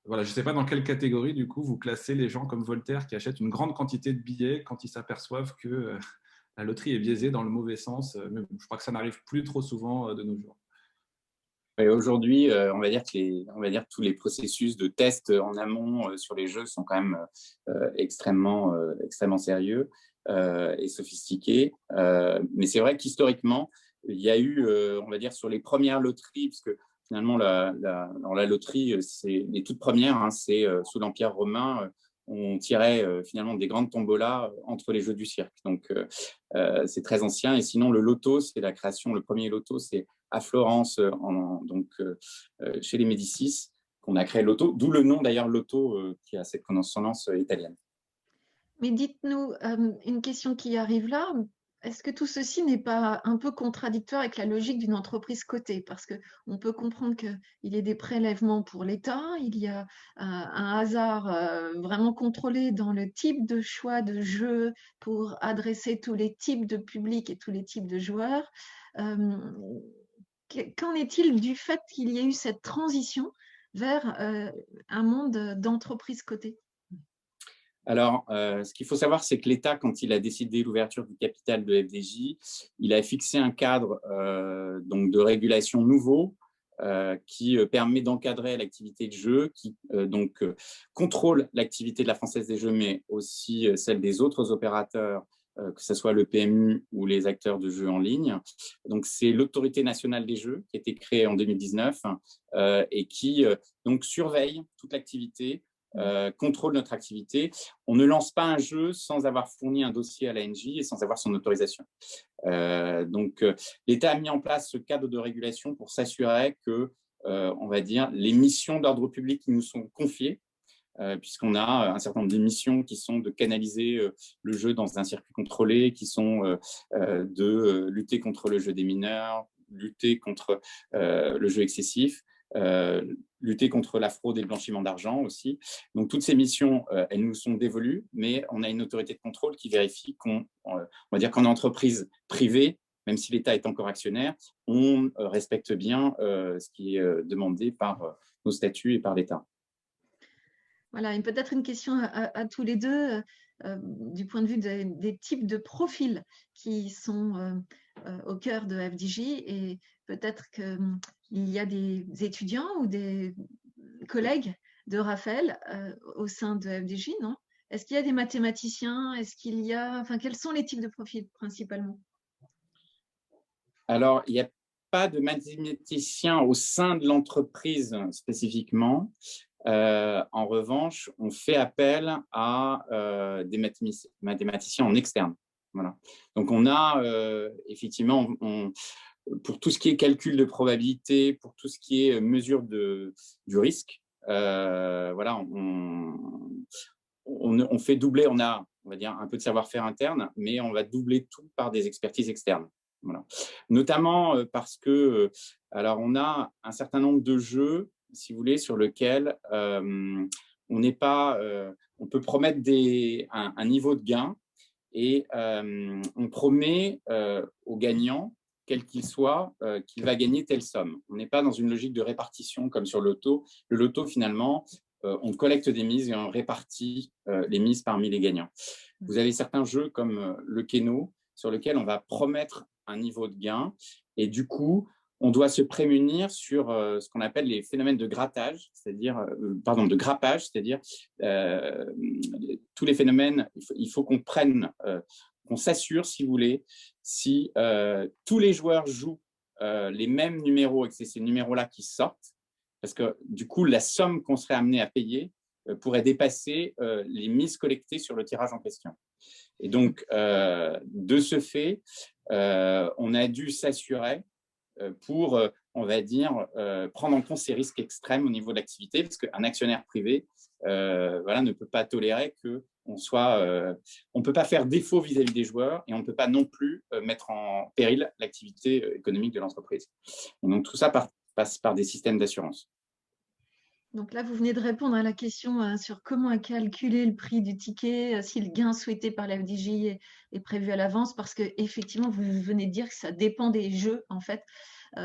[SPEAKER 3] voilà, je ne sais pas dans quelle catégorie, du coup, vous classez les gens comme Voltaire qui achètent une grande quantité de billets quand ils s'aperçoivent que la loterie est biaisée dans le mauvais sens. Mais bon, je crois que ça n'arrive plus trop souvent de nos jours.
[SPEAKER 4] Aujourd'hui, on va dire que tous les processus de test en amont sur les jeux sont quand même extrêmement sérieux et sophistiqués. Mais c'est vrai qu'historiquement, il y a eu, on va dire, sur les premières loteries, parce que finalement, la loterie, c'est les toutes premières, hein, c'est sous l'Empire romain, on tirait finalement des grandes tombolas entre les jeux du cirque. Donc, c'est très ancien. Et sinon, le loto, c'est la création, le premier loto, c'est à Florence, chez les Médicis, qu'on a créé le loto, d'où le nom d'ailleurs loto qui a cette consonance italienne.
[SPEAKER 1] Mais dites-nous, une question qui arrive là, est-ce que tout ceci n'est pas un peu contradictoire avec la logique d'une entreprise cotée? Parce qu'on peut comprendre qu'il y ait des prélèvements pour l'État, il y a un hasard vraiment contrôlé dans le type de choix de jeu pour adresser tous les types de publics et tous les types de joueurs. Qu'en est-il du fait qu'il y ait eu cette transition vers un monde d'entreprise cotée?
[SPEAKER 4] Alors, ce qu'il faut savoir, c'est que l'État, quand il a décidé l'ouverture du capital de FDJ, il a fixé un cadre donc de régulation nouveau qui permet d'encadrer l'activité de jeu, qui contrôle l'activité de la Française des Jeux, mais aussi celle des autres opérateurs, que ce soit le PMU ou les acteurs de jeux en ligne. Donc, c'est l'Autorité nationale des jeux qui a été créée en 2019 et qui donc surveille toute l'activité, contrôle notre activité. On ne lance pas un jeu sans avoir fourni un dossier à l'ANJ et sans avoir son autorisation. Donc, l'État a mis en place ce cadre de régulation pour s'assurer que, on va dire, les missions d'ordre public qui nous sont confiées, puisqu'on a un certain nombre de missions qui sont de canaliser le jeu dans un circuit contrôlé, qui sont de lutter contre le jeu des mineurs, lutter contre le jeu excessif. lutter contre la fraude et le blanchiment d'argent aussi. Donc, toutes ces missions, elles nous sont dévolues, mais on a une autorité de contrôle qui vérifie on va dire qu'en entreprise privée, même si l'État est encore actionnaire, on respecte bien ce qui est demandé par nos statuts et par l'État.
[SPEAKER 1] Voilà, et peut-être une question à tous les deux, du point de vue des types de profils qui sont au cœur de FDJ, et peut-être qu'il y a des étudiants ou des collègues de Raphaël au sein de FDJ, non? Est-ce qu'il y a des mathématiciens? Est-ce qu'il y a, enfin, quels sont les types de profils principalement?
[SPEAKER 4] Alors, il n'y a pas de mathématiciens au sein de l'entreprise spécifiquement. En revanche, on fait appel à des mathématiciens en externe. Voilà. Donc, on a effectivement, pour tout ce qui est calcul de probabilité, pour tout ce qui est mesure du risque, voilà, on fait doubler, on va dire, un peu de savoir-faire interne, mais on va doubler tout par des expertises externes. Voilà. Notamment parce que, alors on a un certain nombre de jeux, si vous voulez, sur lesquels on n'est pas, on peut promettre un niveau de gain et on promet au gagnant, quel qu'il soit, qu'il va gagner telle somme. On n'est pas dans une logique de répartition comme sur le loto. Le loto, finalement, on collecte des mises et on répartit les mises parmi les gagnants. Vous avez certains jeux comme le Keno, sur lequel on va promettre un niveau de gain et du coup, on doit se prémunir sur ce qu'on appelle les phénomènes de grattage, c'est-à-dire, pardon, de grappage, c'est-à-dire tous les phénomènes, il faut qu'on prenne, qu'on s'assure, si vous voulez, si tous les joueurs jouent les mêmes numéros et que c'est ces numéros-là qui sortent, parce que du coup, la somme qu'on serait amené à payer pourrait dépasser les mises collectées sur le tirage en question. Et donc, de ce fait, on a dû s'assurer pour, on va dire, prendre en compte ces risques extrêmes au niveau de l'activité, parce qu'un actionnaire privé voilà, ne peut pas tolérer qu'on soit… on ne peut pas faire défaut vis-à-vis des joueurs et on ne peut pas non plus mettre en péril l'activité économique de l'entreprise. Donc, tout ça passe par des systèmes d'assurance.
[SPEAKER 1] Donc là, vous venez de répondre à la question sur comment calculer le prix du ticket, si le gain souhaité par la FDJ est prévu à l'avance, parce qu'effectivement, vous venez de dire que ça dépend des jeux, en fait.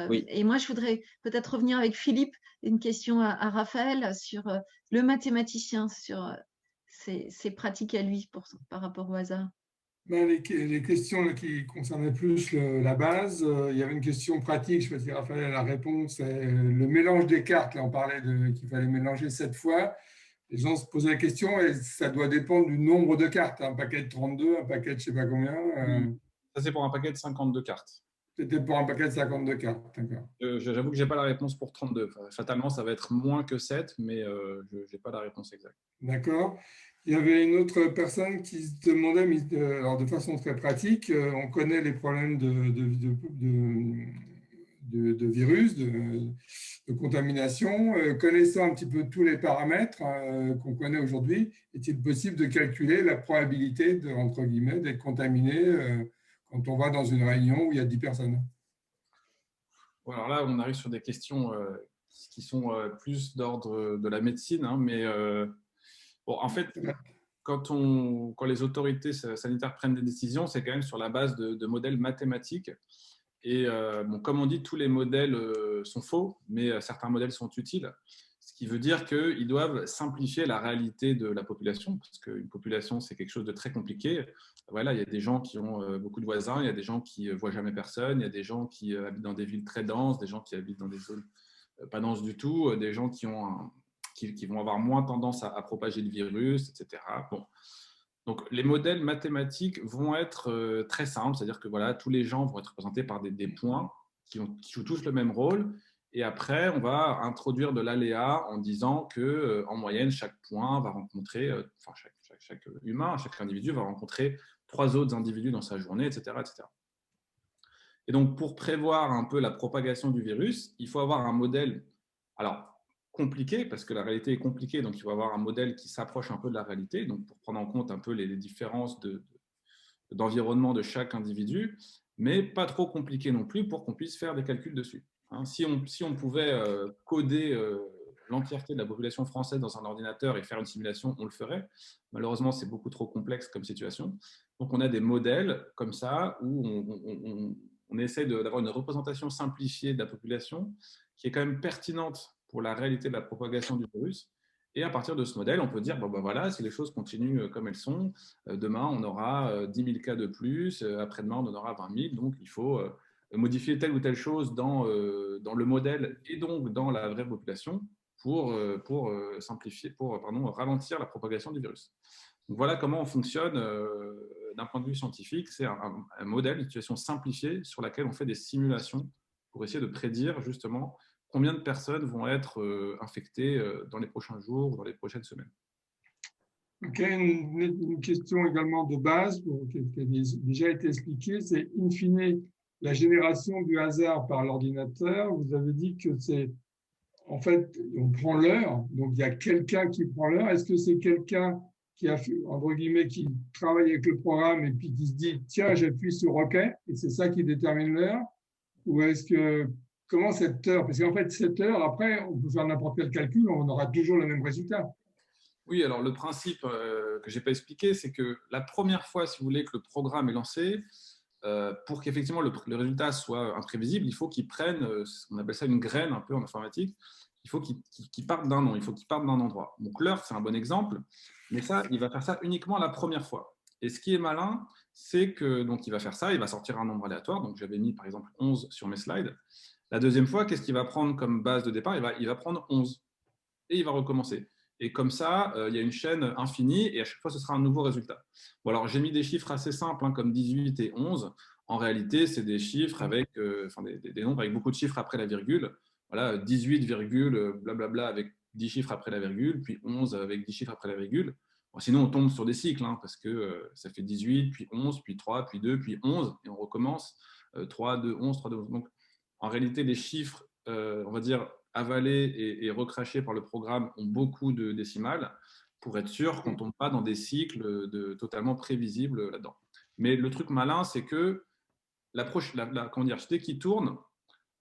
[SPEAKER 4] Oui.
[SPEAKER 1] Et moi, je voudrais peut-être revenir avec Philippe, une question à Raphaël sur le mathématicien, sur ses pratiques à lui par rapport au hasard.
[SPEAKER 2] Ben, les questions là, qui concernaient plus la base, il y avait une question pratique, je ne sais pas si Raphaël a la réponse, c'est le mélange des cartes. Là, on parlait qu'il fallait mélanger 7 fois. Les gens se posaient la question et ça doit dépendre du nombre de cartes. Un paquet de 32, un paquet de je ne sais pas combien.
[SPEAKER 3] Ça, c'est pour un paquet de 52 cartes.
[SPEAKER 2] C'était pour un paquet de 52 cartes. D'accord.
[SPEAKER 3] J'avoue que je n'ai pas la réponse pour 32. Fatalement, ça va être moins que 7, mais je n'ai pas la réponse exacte.
[SPEAKER 2] D'accord. Il y avait une autre personne qui se demandait, mais alors de façon très pratique, on connaît les problèmes de virus, de contamination. Connaissant un petit peu tous les paramètres qu'on connaît aujourd'hui, est-il possible de calculer la probabilité entre guillemets, d'être contaminé quand on va dans une réunion où il y a 10 personnes?
[SPEAKER 3] Bon, alors là, on arrive sur des questions qui sont plus d'ordre de la médecine, hein, mais bon, en fait, quand les autorités sanitaires prennent des décisions, c'est quand même sur la base de modèles mathématiques. Et bon, comme on dit, tous les modèles sont faux, mais certains modèles sont utiles. Ce qui veut dire qu'ils doivent simplifier la réalité de la population, parce qu'une population, c'est quelque chose de très compliqué. Voilà, il y a des gens qui ont beaucoup de voisins, il y a des gens qui ne voient jamais personne, il y a des gens qui habitent dans des villes très denses, des gens qui habitent dans des zones pas denses du tout, des gens qui vont avoir moins tendance à propager le virus, etc. Bon. Donc, les modèles mathématiques vont être très simples, c'est-à-dire que voilà, tous les gens vont être représentés par des points qui jouent tous le même rôle. Et après, on va introduire de l'aléa en disant que, en moyenne, chaque point va rencontrer, enfin, chaque humain, chaque individu va rencontrer 3 autres individus dans sa journée, etc., etc. Et donc, pour prévoir un peu la propagation du virus, il faut avoir un modèle, alors compliqué, parce que la réalité est compliquée, donc il faut avoir un modèle qui s'approche un peu de la réalité, donc pour prendre en compte un peu les différences d'environnement de chaque individu, mais pas trop compliqué non plus pour qu'on puisse faire des calculs dessus. Hein, si on pouvait coder l'entièreté de la population française dans un ordinateur et faire une simulation, on le ferait. Malheureusement, c'est beaucoup trop complexe comme situation. Donc, on a des modèles comme ça où on essaie d'avoir une représentation simplifiée de la population qui est quand même pertinente pour la réalité de la propagation du virus. Et à partir de ce modèle, on peut dire, bon, ben voilà, si les choses continuent comme elles sont, demain, on aura 10 000 cas de plus, après-demain, on en aura 20 000. Donc, il faut modifier telle ou telle chose dans le modèle et donc dans la vraie population pour simplifier, ralentir la propagation du virus. Donc, voilà comment on fonctionne d'un point de vue scientifique. C'est un modèle, une situation simplifiée sur laquelle on fait des simulations pour essayer de prédire justement combien de personnes vont être infectées dans les prochains jours ou dans les prochaines semaines.
[SPEAKER 2] Ok, une question également de base qui a déjà été expliquée, c'est in fine la génération du hasard par l'ordinateur. Vous avez dit que c'est, en fait, on prend l'heure, donc il y a quelqu'un qui prend l'heure. Est-ce que c'est quelqu'un qui a fait, entre guillemets, qui travaille avec le programme et puis qui se dit, tiens, j'appuie sur OK, et c'est ça qui détermine l'heure? Ou est-ce que, comment cette heure, parce qu'en fait, cette heure, après, on peut faire n'importe quel calcul, on aura toujours le même résultat.
[SPEAKER 3] Oui, alors le principe que je n'ai pas expliqué, c'est que la première fois, si vous voulez, que le programme est lancé, pour qu'effectivement le résultat soit imprévisible, il faut qu'il prenne, on appelle ça une graine un peu en informatique, il faut qu'il parte d'un nom, il faut qu'il parte d'un endroit. Donc l'heure, c'est un bon exemple, mais ça, il va faire ça uniquement la première fois. Et ce qui est malin, c'est que donc il va faire ça, il va sortir un nombre aléatoire, donc j'avais mis par exemple 11 sur mes slides. La deuxième fois, qu'est-ce qu'il va prendre comme base de départ? Il va prendre 11 et il va recommencer. Et comme ça, il y a une chaîne infinie et à chaque fois, ce sera un nouveau résultat. Bon, alors, j'ai mis des chiffres assez simples, hein, comme 18 et 11. En réalité, c'est des chiffres avec, des nombres avec beaucoup de chiffres après la virgule. Voilà, 18, blablabla avec 10 chiffres après la virgule, puis 11 avec 10 chiffres après la virgule. Bon, sinon, on tombe sur des cycles, hein, parce que ça fait 18, puis 11, puis 3, puis 2, puis 11, et on recommence 3, 2, 11, 3, 2, 11. Donc, en réalité, les chiffres, on va dire, avalés et recrachés par le programme ont beaucoup de décimales pour être sûr qu'on ne tombe pas dans des cycles totalement prévisibles là-dedans. Mais le truc malin, c'est que dès qu'il tourne,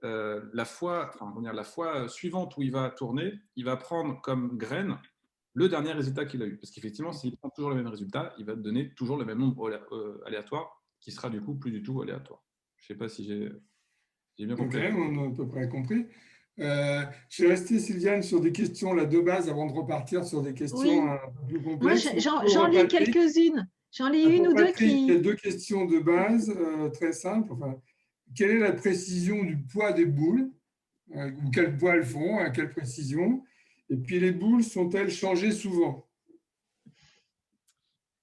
[SPEAKER 3] la fois suivante où il va tourner, il va prendre comme graine le dernier résultat qu'il a eu. Parce qu'effectivement, s'il prend toujours le même résultat, il va te donner toujours le même nombre aléatoire, qui sera du coup plus du tout aléatoire. Je ne sais pas si j'ai bien compris.
[SPEAKER 2] Ok, on a à peu près compris. Je suis resté, Sylviane, sur des questions là, de base avant de repartir sur des questions
[SPEAKER 1] Oui.
[SPEAKER 2] un peu plus
[SPEAKER 1] Moi,
[SPEAKER 2] complexes.
[SPEAKER 1] j'en lis quelques-unes. J'en lis une ou deux
[SPEAKER 2] Patrick, il y a
[SPEAKER 1] qui…
[SPEAKER 2] deux questions de base très simples. Enfin, quelle est la précision du poids des boules? Ou quel poids elles font? À quelle précision? Et puis les boules sont-elles changées souvent?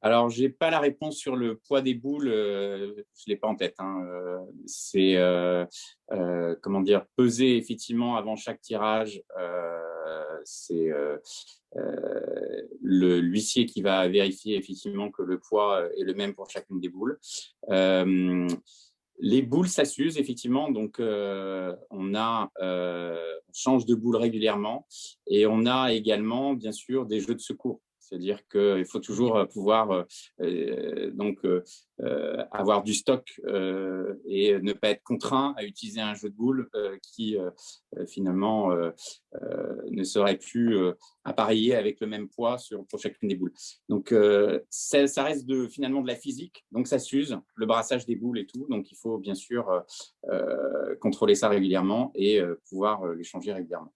[SPEAKER 4] Alors, je n'ai pas la réponse sur le poids des boules, je ne l'ai pas en tête. Hein. C'est, comment dire, peser effectivement avant chaque tirage. C'est l'huissier qui va vérifier effectivement que le poids est le même pour chacune des boules. Les boules, ça s'use effectivement, donc on change de boule régulièrement et on a également bien sûr des jeux de secours. C'est-à-dire qu'il faut toujours pouvoir avoir du stock et ne pas être contraint à utiliser un jeu de boules qui finalement ne serait plus appareillé avec le même poids pour chacune des boules. Donc, ça reste finalement de la physique, donc ça s'use, le brassage des boules et tout. Donc, il faut bien sûr contrôler ça régulièrement et pouvoir les changer régulièrement.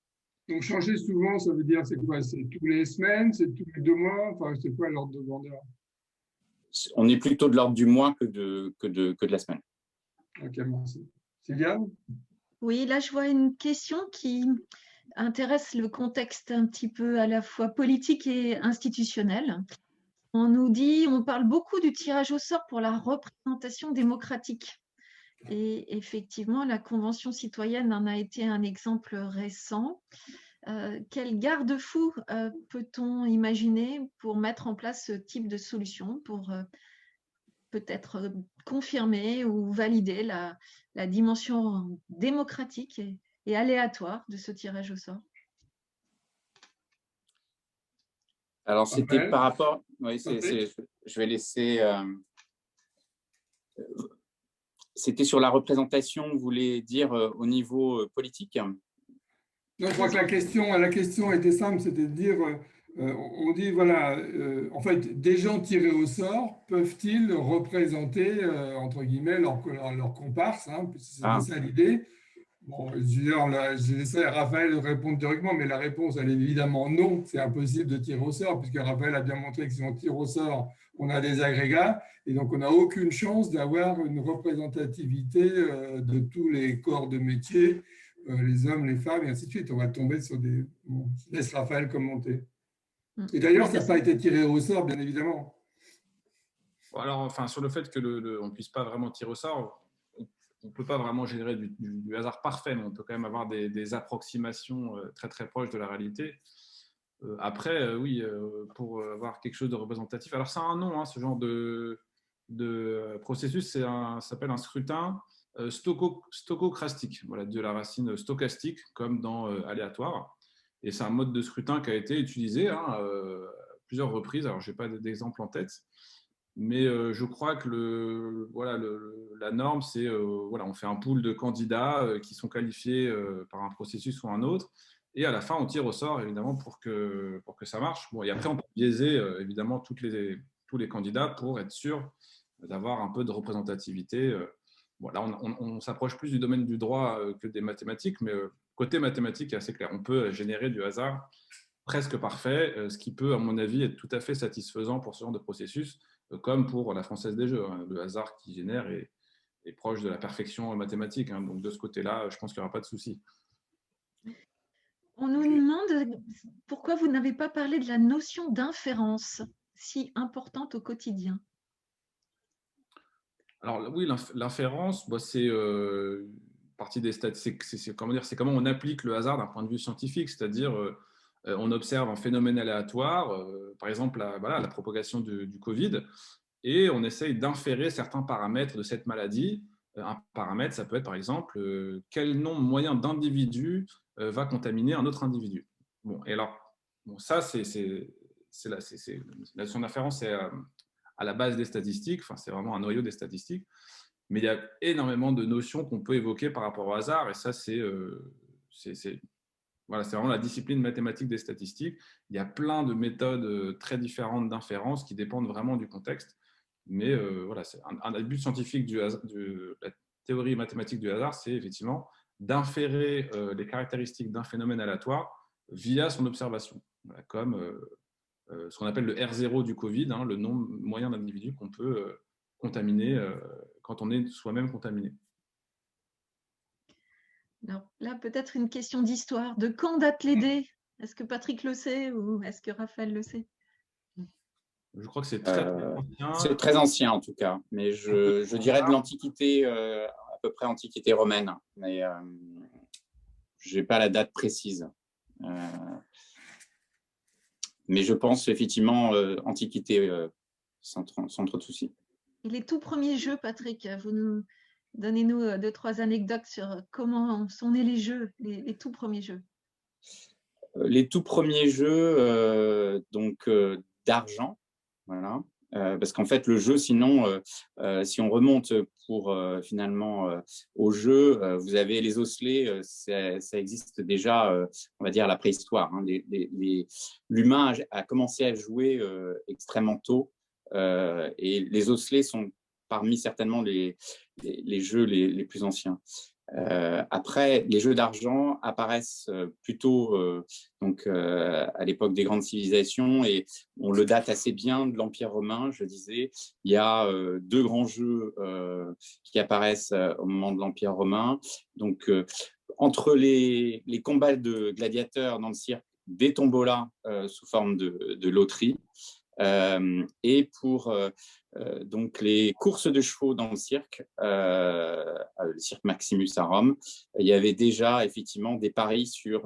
[SPEAKER 2] Donc changer souvent, ça veut dire c'est quoi? C'est tous les semaines, c'est tous les 2 mois? Enfin, c'est quoi l'ordre de grandeur?
[SPEAKER 4] On est plutôt de l'ordre du mois que de la semaine.
[SPEAKER 2] Ok, merci. Sylviane?
[SPEAKER 1] Oui, là, je vois une question qui intéresse le contexte un petit peu à la fois politique et institutionnel. On parle beaucoup du tirage au sort pour la représentation démocratique. Et effectivement, la Convention citoyenne en a été un exemple récent. Quel garde-fou peut-on imaginer pour mettre en place ce type de solution, pour peut-être confirmer ou valider la dimension démocratique et aléatoire de ce tirage au sort?
[SPEAKER 4] Alors, c'était par rapport… Oui, je vais laisser… C'était sur la représentation, vous voulez dire, au niveau politique?
[SPEAKER 2] Non, je crois que la question était simple, c'était de dire, on dit, voilà, en fait, des gens tirés au sort peuvent-ils représenter, entre guillemets, leur comparse, hein, puisque c'était
[SPEAKER 4] Ah,
[SPEAKER 2] ça l'idée. Bon, je laisserai Raphaël répondre directement, mais la réponse, elle est évidemment non, c'est impossible de tirer au sort, puisque Raphaël a bien montré que si on tire au sort, on a des agrégats, et donc on n'a aucune chance d'avoir une représentativité de tous les corps de métier, les hommes, les femmes, et ainsi de suite. On va tomber sur des... Bon, je laisse Raphaël commenter. Et d'ailleurs, ça n'a pas été tiré au sort, bien évidemment.
[SPEAKER 3] Bon, alors, enfin, sur le fait que on ne puisse pas vraiment tirer au sort, on ne peut pas vraiment générer du hasard parfait, mais on peut quand même avoir des approximations très très proches de la réalité. Après, oui, pour avoir quelque chose de représentatif, alors ça a un nom, hein, ce genre de processus, ça s'appelle un scrutin stococrastique, voilà, de la racine stochastique, comme dans aléatoire. Et c'est un mode de scrutin qui a été utilisé hein, à plusieurs reprises. Alors, je n'ai pas d'exemple en tête, mais je crois que la norme, c'est voilà, on fait un pool de candidats qui sont qualifiés par un processus ou un autre. Et à la fin, on tire au sort, évidemment, pour que ça marche. Bon, et après, on peut biaiser, évidemment, tous les candidats pour être sûr d'avoir un peu de représentativité. Bon, là, on s'approche plus du domaine du droit que des mathématiques, mais côté mathématique, c'est assez clair. On peut générer du hasard presque parfait, ce qui peut, à mon avis, être tout à fait satisfaisant pour ce genre de processus, comme pour la Française des Jeux. Hein. Le hasard qui génère est proche de la perfection mathématique. Hein. Donc, de ce côté-là, je pense qu'il n'y aura pas de souci.
[SPEAKER 1] On nous demande pourquoi vous n'avez pas parlé de la notion d'inférence, si importante au quotidien.
[SPEAKER 3] Alors oui, l'inférence, bah, c'est partie des statistiques. C'est comment on applique le hasard d'un point de vue scientifique, c'est-à-dire on observe un phénomène aléatoire, par exemple la propagation du Covid, et on essaye d'inférer certains paramètres de cette maladie. Un paramètre, ça peut être par exemple quel nombre moyen d'individus va contaminer un autre individu. Bon, et alors, bon, ça, la notion d'inférence, c'est à la base des statistiques, enfin, c'est vraiment un noyau des statistiques, mais il y a énormément de notions qu'on peut évoquer par rapport au hasard, et ça, c'est voilà, vraiment la discipline mathématique des statistiques. Il y a plein de méthodes très différentes d'inférence qui dépendent vraiment du contexte, mais voilà, c'est un but scientifique de la théorie mathématique du hasard, c'est effectivement d'inférer les caractéristiques d'un phénomène aléatoire via son observation, voilà, comme ce qu'on appelle le R0 du Covid, hein, le nombre moyen d'individus qu'on peut contaminer quand on est soi-même contaminé.
[SPEAKER 1] Alors là, peut-être une question d'histoire. De quand date les dés? Est-ce que Patrick le sait ou est-ce que Raphaël le sait?
[SPEAKER 3] Je crois que c'est très ancien.
[SPEAKER 4] C'est très ancien en tout cas, mais je dirais de l'Antiquité, à peu près Antiquité romaine, mais je n'ai pas la date précise. Mais je pense effectivement Antiquité sans trop de soucis.
[SPEAKER 1] Et les tout premiers jeux, Patrick, donnez-nous 2-3 anecdotes sur comment sont nés les jeux, les tout premiers jeux.
[SPEAKER 4] Les tout premiers jeux d'argent, voilà. Parce qu'en fait, le jeu, sinon, si on remonte finalement au jeu, vous avez les osselets, ça existe déjà, on va dire, à la préhistoire. Hein. L'humain a commencé à jouer extrêmement tôt, et les osselets sont parmi certainement les jeux les plus anciens. Après, les jeux d'argent apparaissent plutôt à l'époque des grandes civilisations, et on le date assez bien de l'Empire romain, je disais. Il y a deux grands jeux qui apparaissent au moment de l'Empire romain. Donc, entre les combats de gladiateurs dans le cirque, des tombolas sous forme de loterie, et pour donc les courses de chevaux dans le cirque Maximus à Rome, il y avait déjà effectivement des paris sur,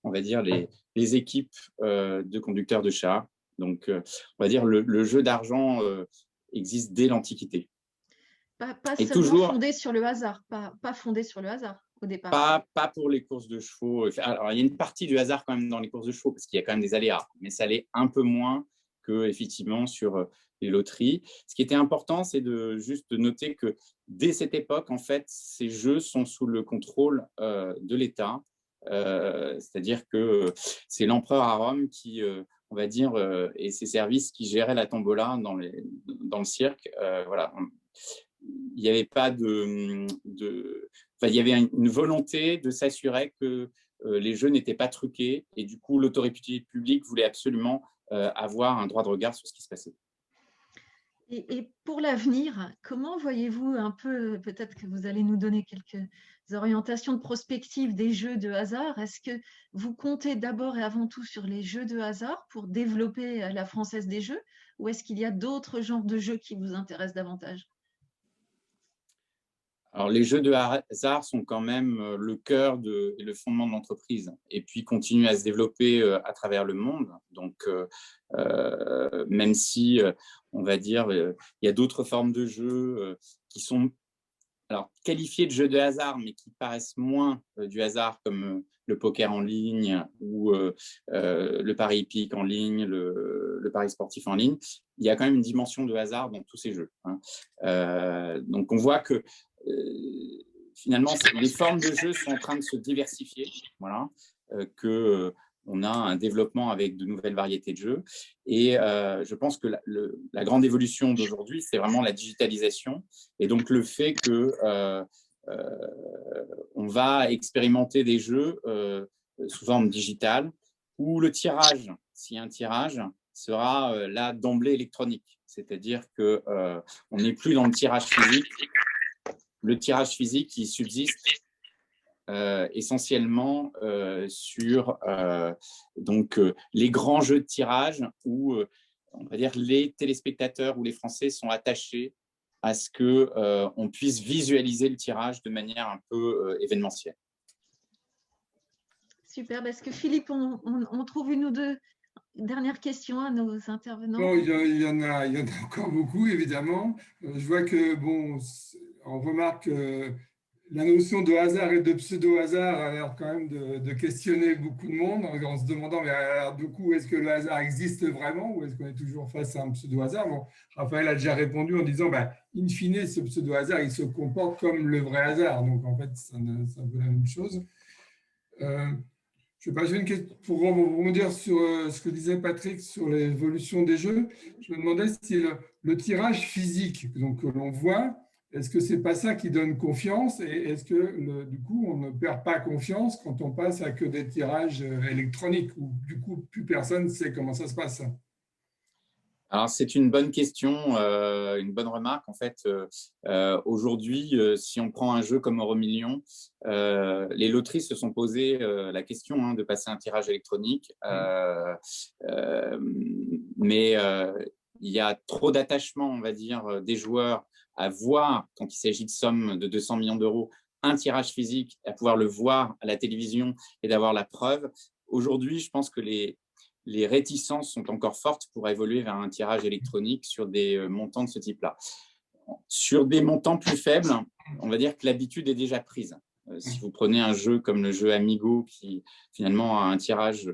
[SPEAKER 4] on va dire, les équipes de conducteurs de chars. Donc, on va dire le jeu d'argent existe dès l'Antiquité.
[SPEAKER 1] Pas
[SPEAKER 4] et
[SPEAKER 1] seulement
[SPEAKER 4] toujours
[SPEAKER 1] fondé sur le hasard, pas fondé sur le hasard au départ.
[SPEAKER 4] Pas pour les courses de chevaux. Alors, il y a une partie du hasard quand même dans les courses de chevaux, parce qu'il y a quand même des aléas, mais ça l'est un peu moins que effectivement sur les loteries. Ce qui était important, c'est juste de noter que dès cette époque, en fait, ces jeux sont sous le contrôle de l'État. C'est-à-dire que c'est l'empereur à Rome qui, on va dire, et ses services qui géraient la tombola dans le cirque. Voilà. Il n'y avait pas enfin, il y avait une volonté de s'assurer que les jeux n'étaient pas truqués, et du coup, l'autorité publique voulait absolument avoir un droit de regard sur ce qui se passait.
[SPEAKER 1] Et pour l'avenir, comment voyez-vous un peu, peut-être que vous allez nous donner quelques orientations de prospective des jeux de hasard. Est-ce que vous comptez d'abord et avant tout sur les jeux de hasard pour développer la Française des jeux, ou est-ce qu'il y a d'autres genres de jeux qui vous intéressent davantage?
[SPEAKER 4] Alors, les jeux de hasard sont quand même le cœur et le fondement de l'entreprise, et puis continuent à se développer à travers le monde. Donc, même si, on va dire, il y a d'autres formes de jeux qui sont qualifiés de jeux de hasard, mais qui paraissent moins du hasard, comme le poker en ligne ou le pari hippique en ligne, le pari sportif en ligne, il y a quand même une dimension de hasard dans tous ces jeux. Donc, on voit que finalement, les formes de jeu sont en train de se diversifier. Voilà, on a un développement avec de nouvelles variétés de jeux. Et je pense que la grande évolution d'aujourd'hui, c'est vraiment la digitalisation. Et donc, le fait que on va expérimenter des jeux sous forme digitale, où le tirage, s'il y a un tirage, sera là d'emblée électronique. C'est-à-dire qu'on n'est plus dans le tirage physique. Le tirage physique qui subsiste essentiellement sur les grands jeux de tirage où on va dire les téléspectateurs ou les Français sont attachés à ce qu'on puisse visualiser le tirage de manière un peu événementielle.
[SPEAKER 1] Super, parce que Philippe, on trouve une ou deux dernières questions à nos intervenants.
[SPEAKER 2] Bon, il y en a encore beaucoup, évidemment. Je vois que, bon, on remarque que la notion de hasard et de pseudo-hasard a l'air quand même de questionner beaucoup de monde en se demandant, mais alors, du coup, est-ce que le hasard existe vraiment ou est-ce qu'on est toujours face à un pseudo-hasard? Bon, Raphaël a déjà répondu en disant, in fine, ce pseudo-hasard, il se comporte comme le vrai hasard. Donc, en fait, c'est un peu la même chose. Je sais pas, j'ai une question pour rebondir sur ce que disait Patrick sur l'évolution des jeux. Je me demandais si le tirage physique donc, que l'on voit, est-ce que c'est pas ça qui donne confiance et est-ce que du coup on ne perd pas confiance quand on passe à que des tirages électroniques où du coup plus personne ne sait comment ça se passe?
[SPEAKER 4] Alors, c'est une bonne question, une bonne remarque. En fait, aujourd'hui, si on prend un jeu comme Euromillions, les loteries se sont posé la question de passer un tirage électronique. Mais il y a trop d'attachement, on va dire, des joueurs à voir, quand il s'agit de sommes de 200 millions d'euros, un tirage physique, à pouvoir le voir à la télévision et d'avoir la preuve. Aujourd'hui, je pense que les réticences sont encore fortes pour évoluer vers un tirage électronique sur des montants de ce type-là. Sur des montants plus faibles, on va dire que l'habitude est déjà prise. Si vous prenez un jeu comme le jeu Amigo, qui finalement a un tirage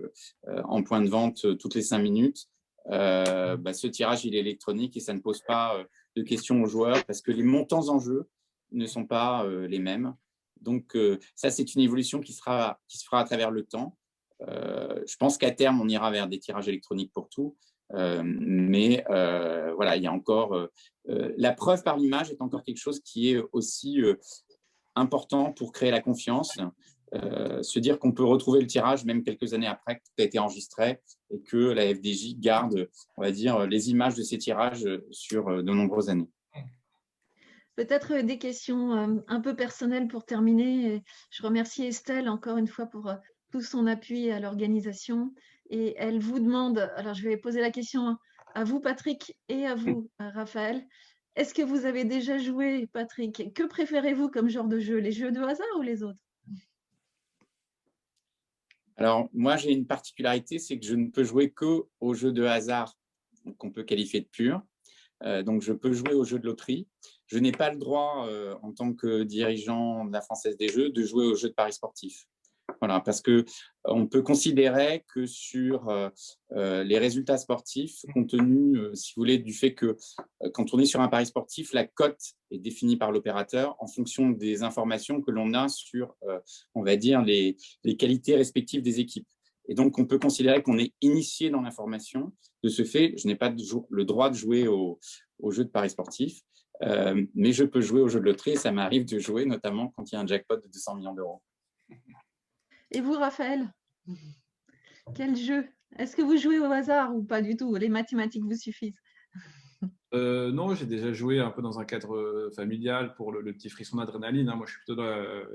[SPEAKER 4] en point de vente toutes les 5 minutes, ce tirage, il est électronique et ça ne pose pas de questions aux joueurs parce que les montants en jeu ne sont pas les mêmes. Donc, ça, c'est une évolution qui se fera à travers le temps. Je pense qu'à terme, on ira vers des tirages électroniques pour tout. Mais voilà, il y a encore… la preuve par l'image est encore quelque chose qui est aussi important pour créer la confiance. Se dire qu'on peut retrouver le tirage même quelques années après que tout a été enregistré et que la FDJ garde, on va dire, les images de ces tirages sur de nombreuses années.
[SPEAKER 1] Peut-être des questions un peu personnelles pour terminer. Je remercie Estelle encore une fois pour tout son appui à l'organisation. Et elle vous demande, alors je vais poser la question à vous Patrick et à vous Raphaël. Est-ce que vous avez déjà joué, Patrick? Que préférez-vous comme genre de jeu? Les jeux de hasard ou les autres?
[SPEAKER 4] Alors, moi, j'ai une particularité, c'est que je ne peux jouer qu'aux jeux de hasard qu'on peut qualifier de purs. Donc, je peux jouer aux jeux de loterie. Je n'ai pas le droit, en tant que dirigeant de la Française des Jeux, de jouer aux jeux de paris sportifs. Voilà, parce qu'on peut considérer que sur les résultats sportifs, compte tenu, si vous voulez, du fait que quand on est sur un pari sportif, la cote est définie par l'opérateur en fonction des informations que l'on a sur, on va dire, les qualités respectives des équipes. Et donc, on peut considérer qu'on est initié dans l'information. De ce fait, je n'ai pas le droit de jouer au jeu de paris sportif, mais je peux jouer au jeu de loterie et ça m'arrive de jouer, notamment quand il y a un jackpot de 200 millions d'euros.
[SPEAKER 1] Et vous, Raphaël, quel jeu? Est-ce que vous jouez au hasard ou pas du tout? Les mathématiques vous suffisent?
[SPEAKER 3] Non, j'ai déjà joué un peu dans un cadre familial pour le petit frisson d'adrénaline. Moi, je suis plutôt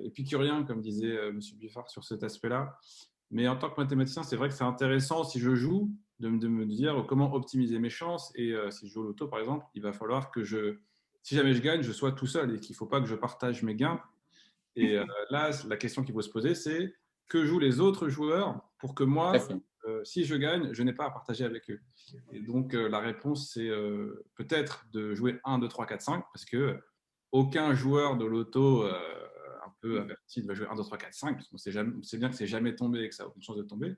[SPEAKER 3] épicurien, comme disait M. Buffard, sur cet aspect-là. Mais en tant que mathématicien, c'est vrai que c'est intéressant, si je joue, de me dire comment optimiser mes chances. Et si je joue au loto, par exemple, il va falloir que si jamais je gagne, je sois tout seul et qu'il ne faut pas que je partage mes gains. Et là, la question qu'il faut se poser, c'est que jouent les autres joueurs pour que moi, si je gagne, je n'ai pas à partager avec eux. Et donc, la réponse, c'est peut-être de jouer 1, 2, 3, 4, 5, parce que aucun joueur de loto un peu averti va jouer 1, 2, 3, 4, 5, parce qu'on sait bien que c'est jamais tombé et que ça a aucune chance de tomber.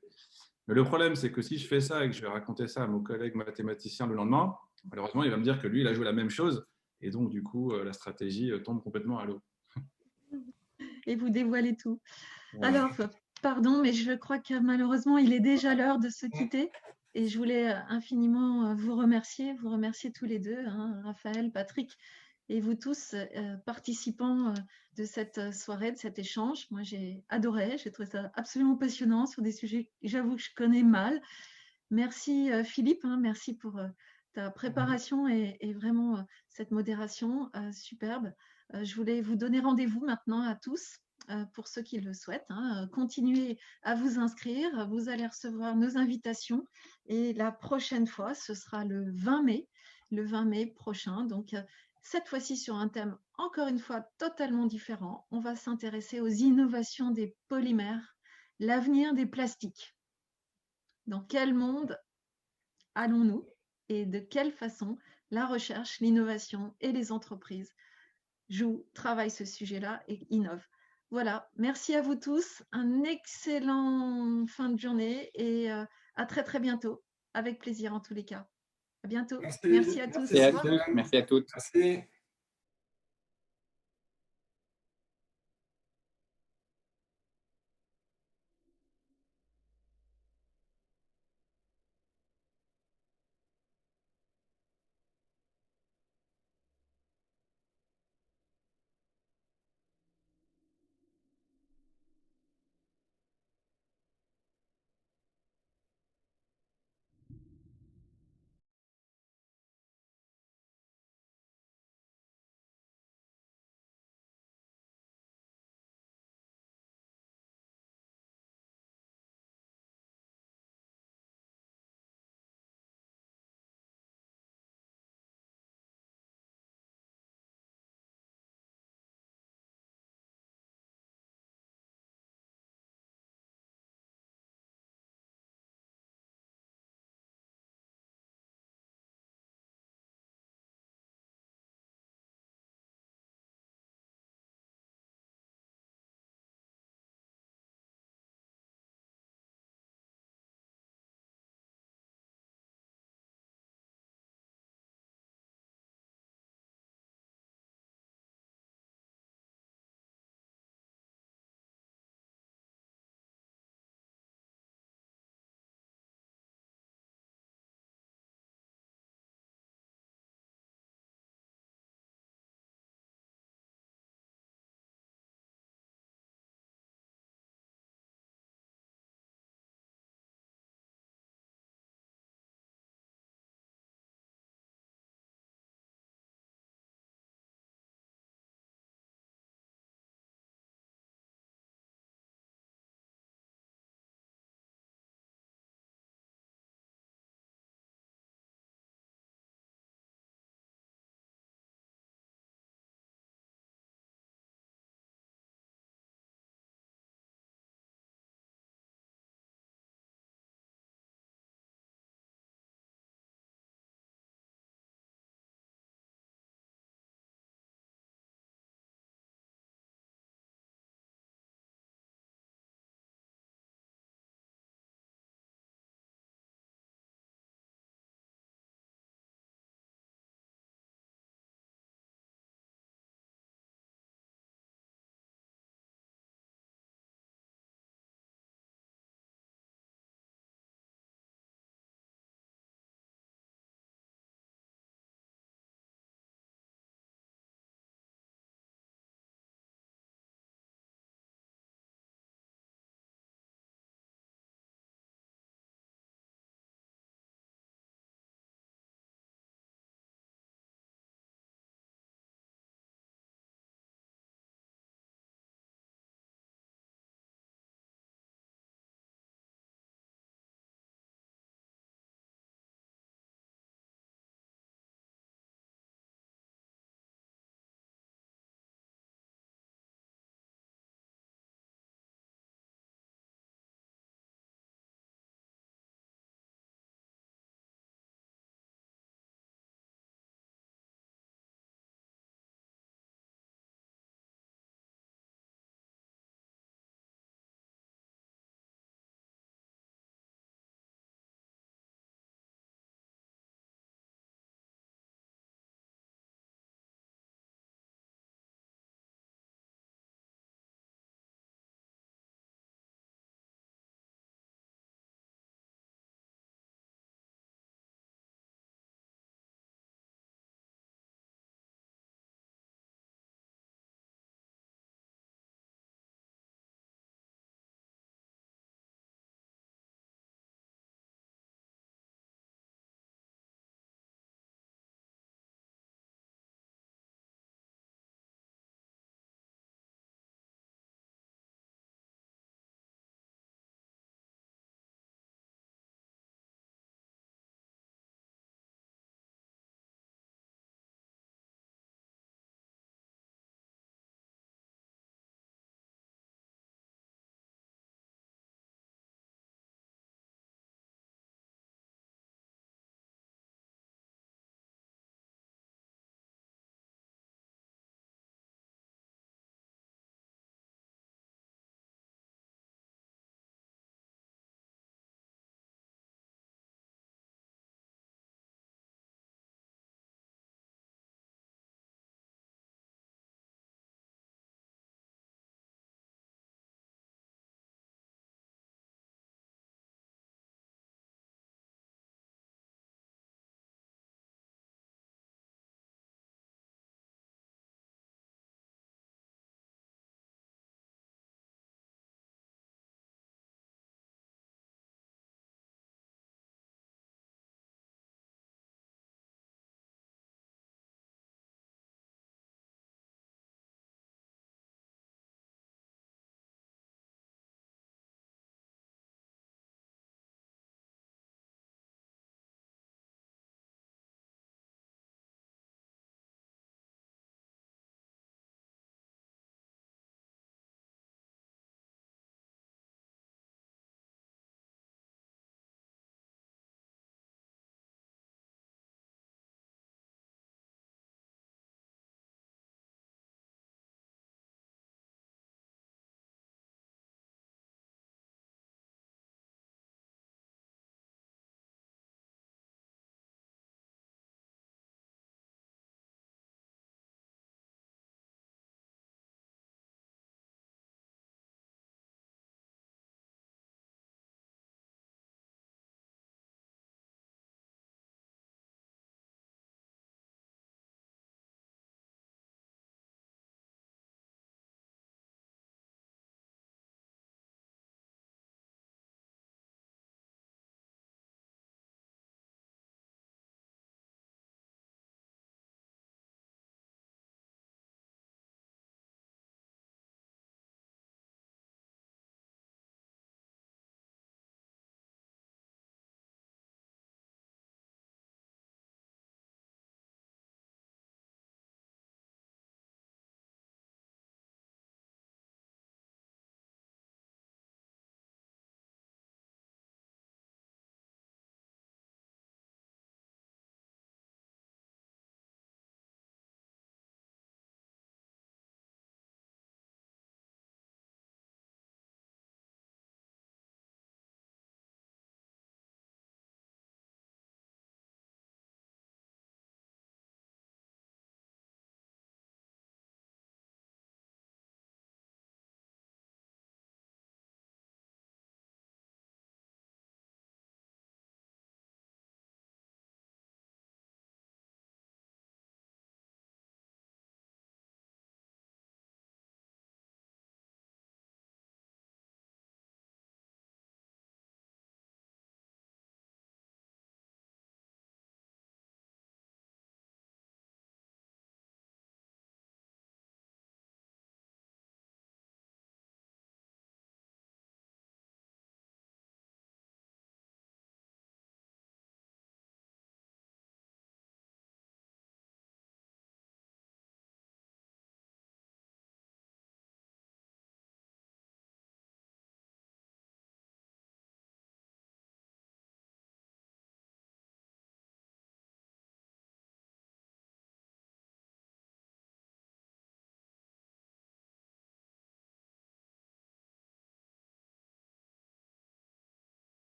[SPEAKER 3] Mais le problème, c'est que si je fais ça et que je vais raconter ça à mon collègue mathématicien le lendemain, malheureusement, il va me dire que lui, il a joué la même chose. Et donc, du coup, la stratégie tombe complètement à l'eau.
[SPEAKER 1] Et vous dévoilez tout.
[SPEAKER 3] Voilà.
[SPEAKER 1] Alors, pardon, mais je crois que malheureusement, il est déjà l'heure de se quitter. Et je voulais infiniment vous remercier tous les deux, hein, Raphaël, Patrick, et vous tous participants de cette soirée, de cet échange. Moi, j'ai adoré, j'ai trouvé ça absolument passionnant sur des sujets que j'avoue que je connais mal. Merci Philippe, hein, merci pour ta préparation et vraiment cette modération superbe. Je voulais vous donner rendez-vous maintenant à tous, pour ceux qui le souhaitent. Hein. Continuez à vous inscrire, vous allez recevoir nos invitations et la prochaine fois, ce sera le 20 mai prochain. Donc, cette fois-ci sur un thème encore une fois totalement différent. On va s'intéresser aux innovations des polymères, l'avenir des plastiques. Dans quel monde allons-nous et de quelle façon la recherche, l'innovation et les entreprises travaillent ce sujet-là et innovent. Voilà, merci à vous tous, un excellent fin de journée et à très très bientôt, avec plaisir en tous les cas. À bientôt. Merci à tous.
[SPEAKER 4] Merci à toutes.
[SPEAKER 2] Merci.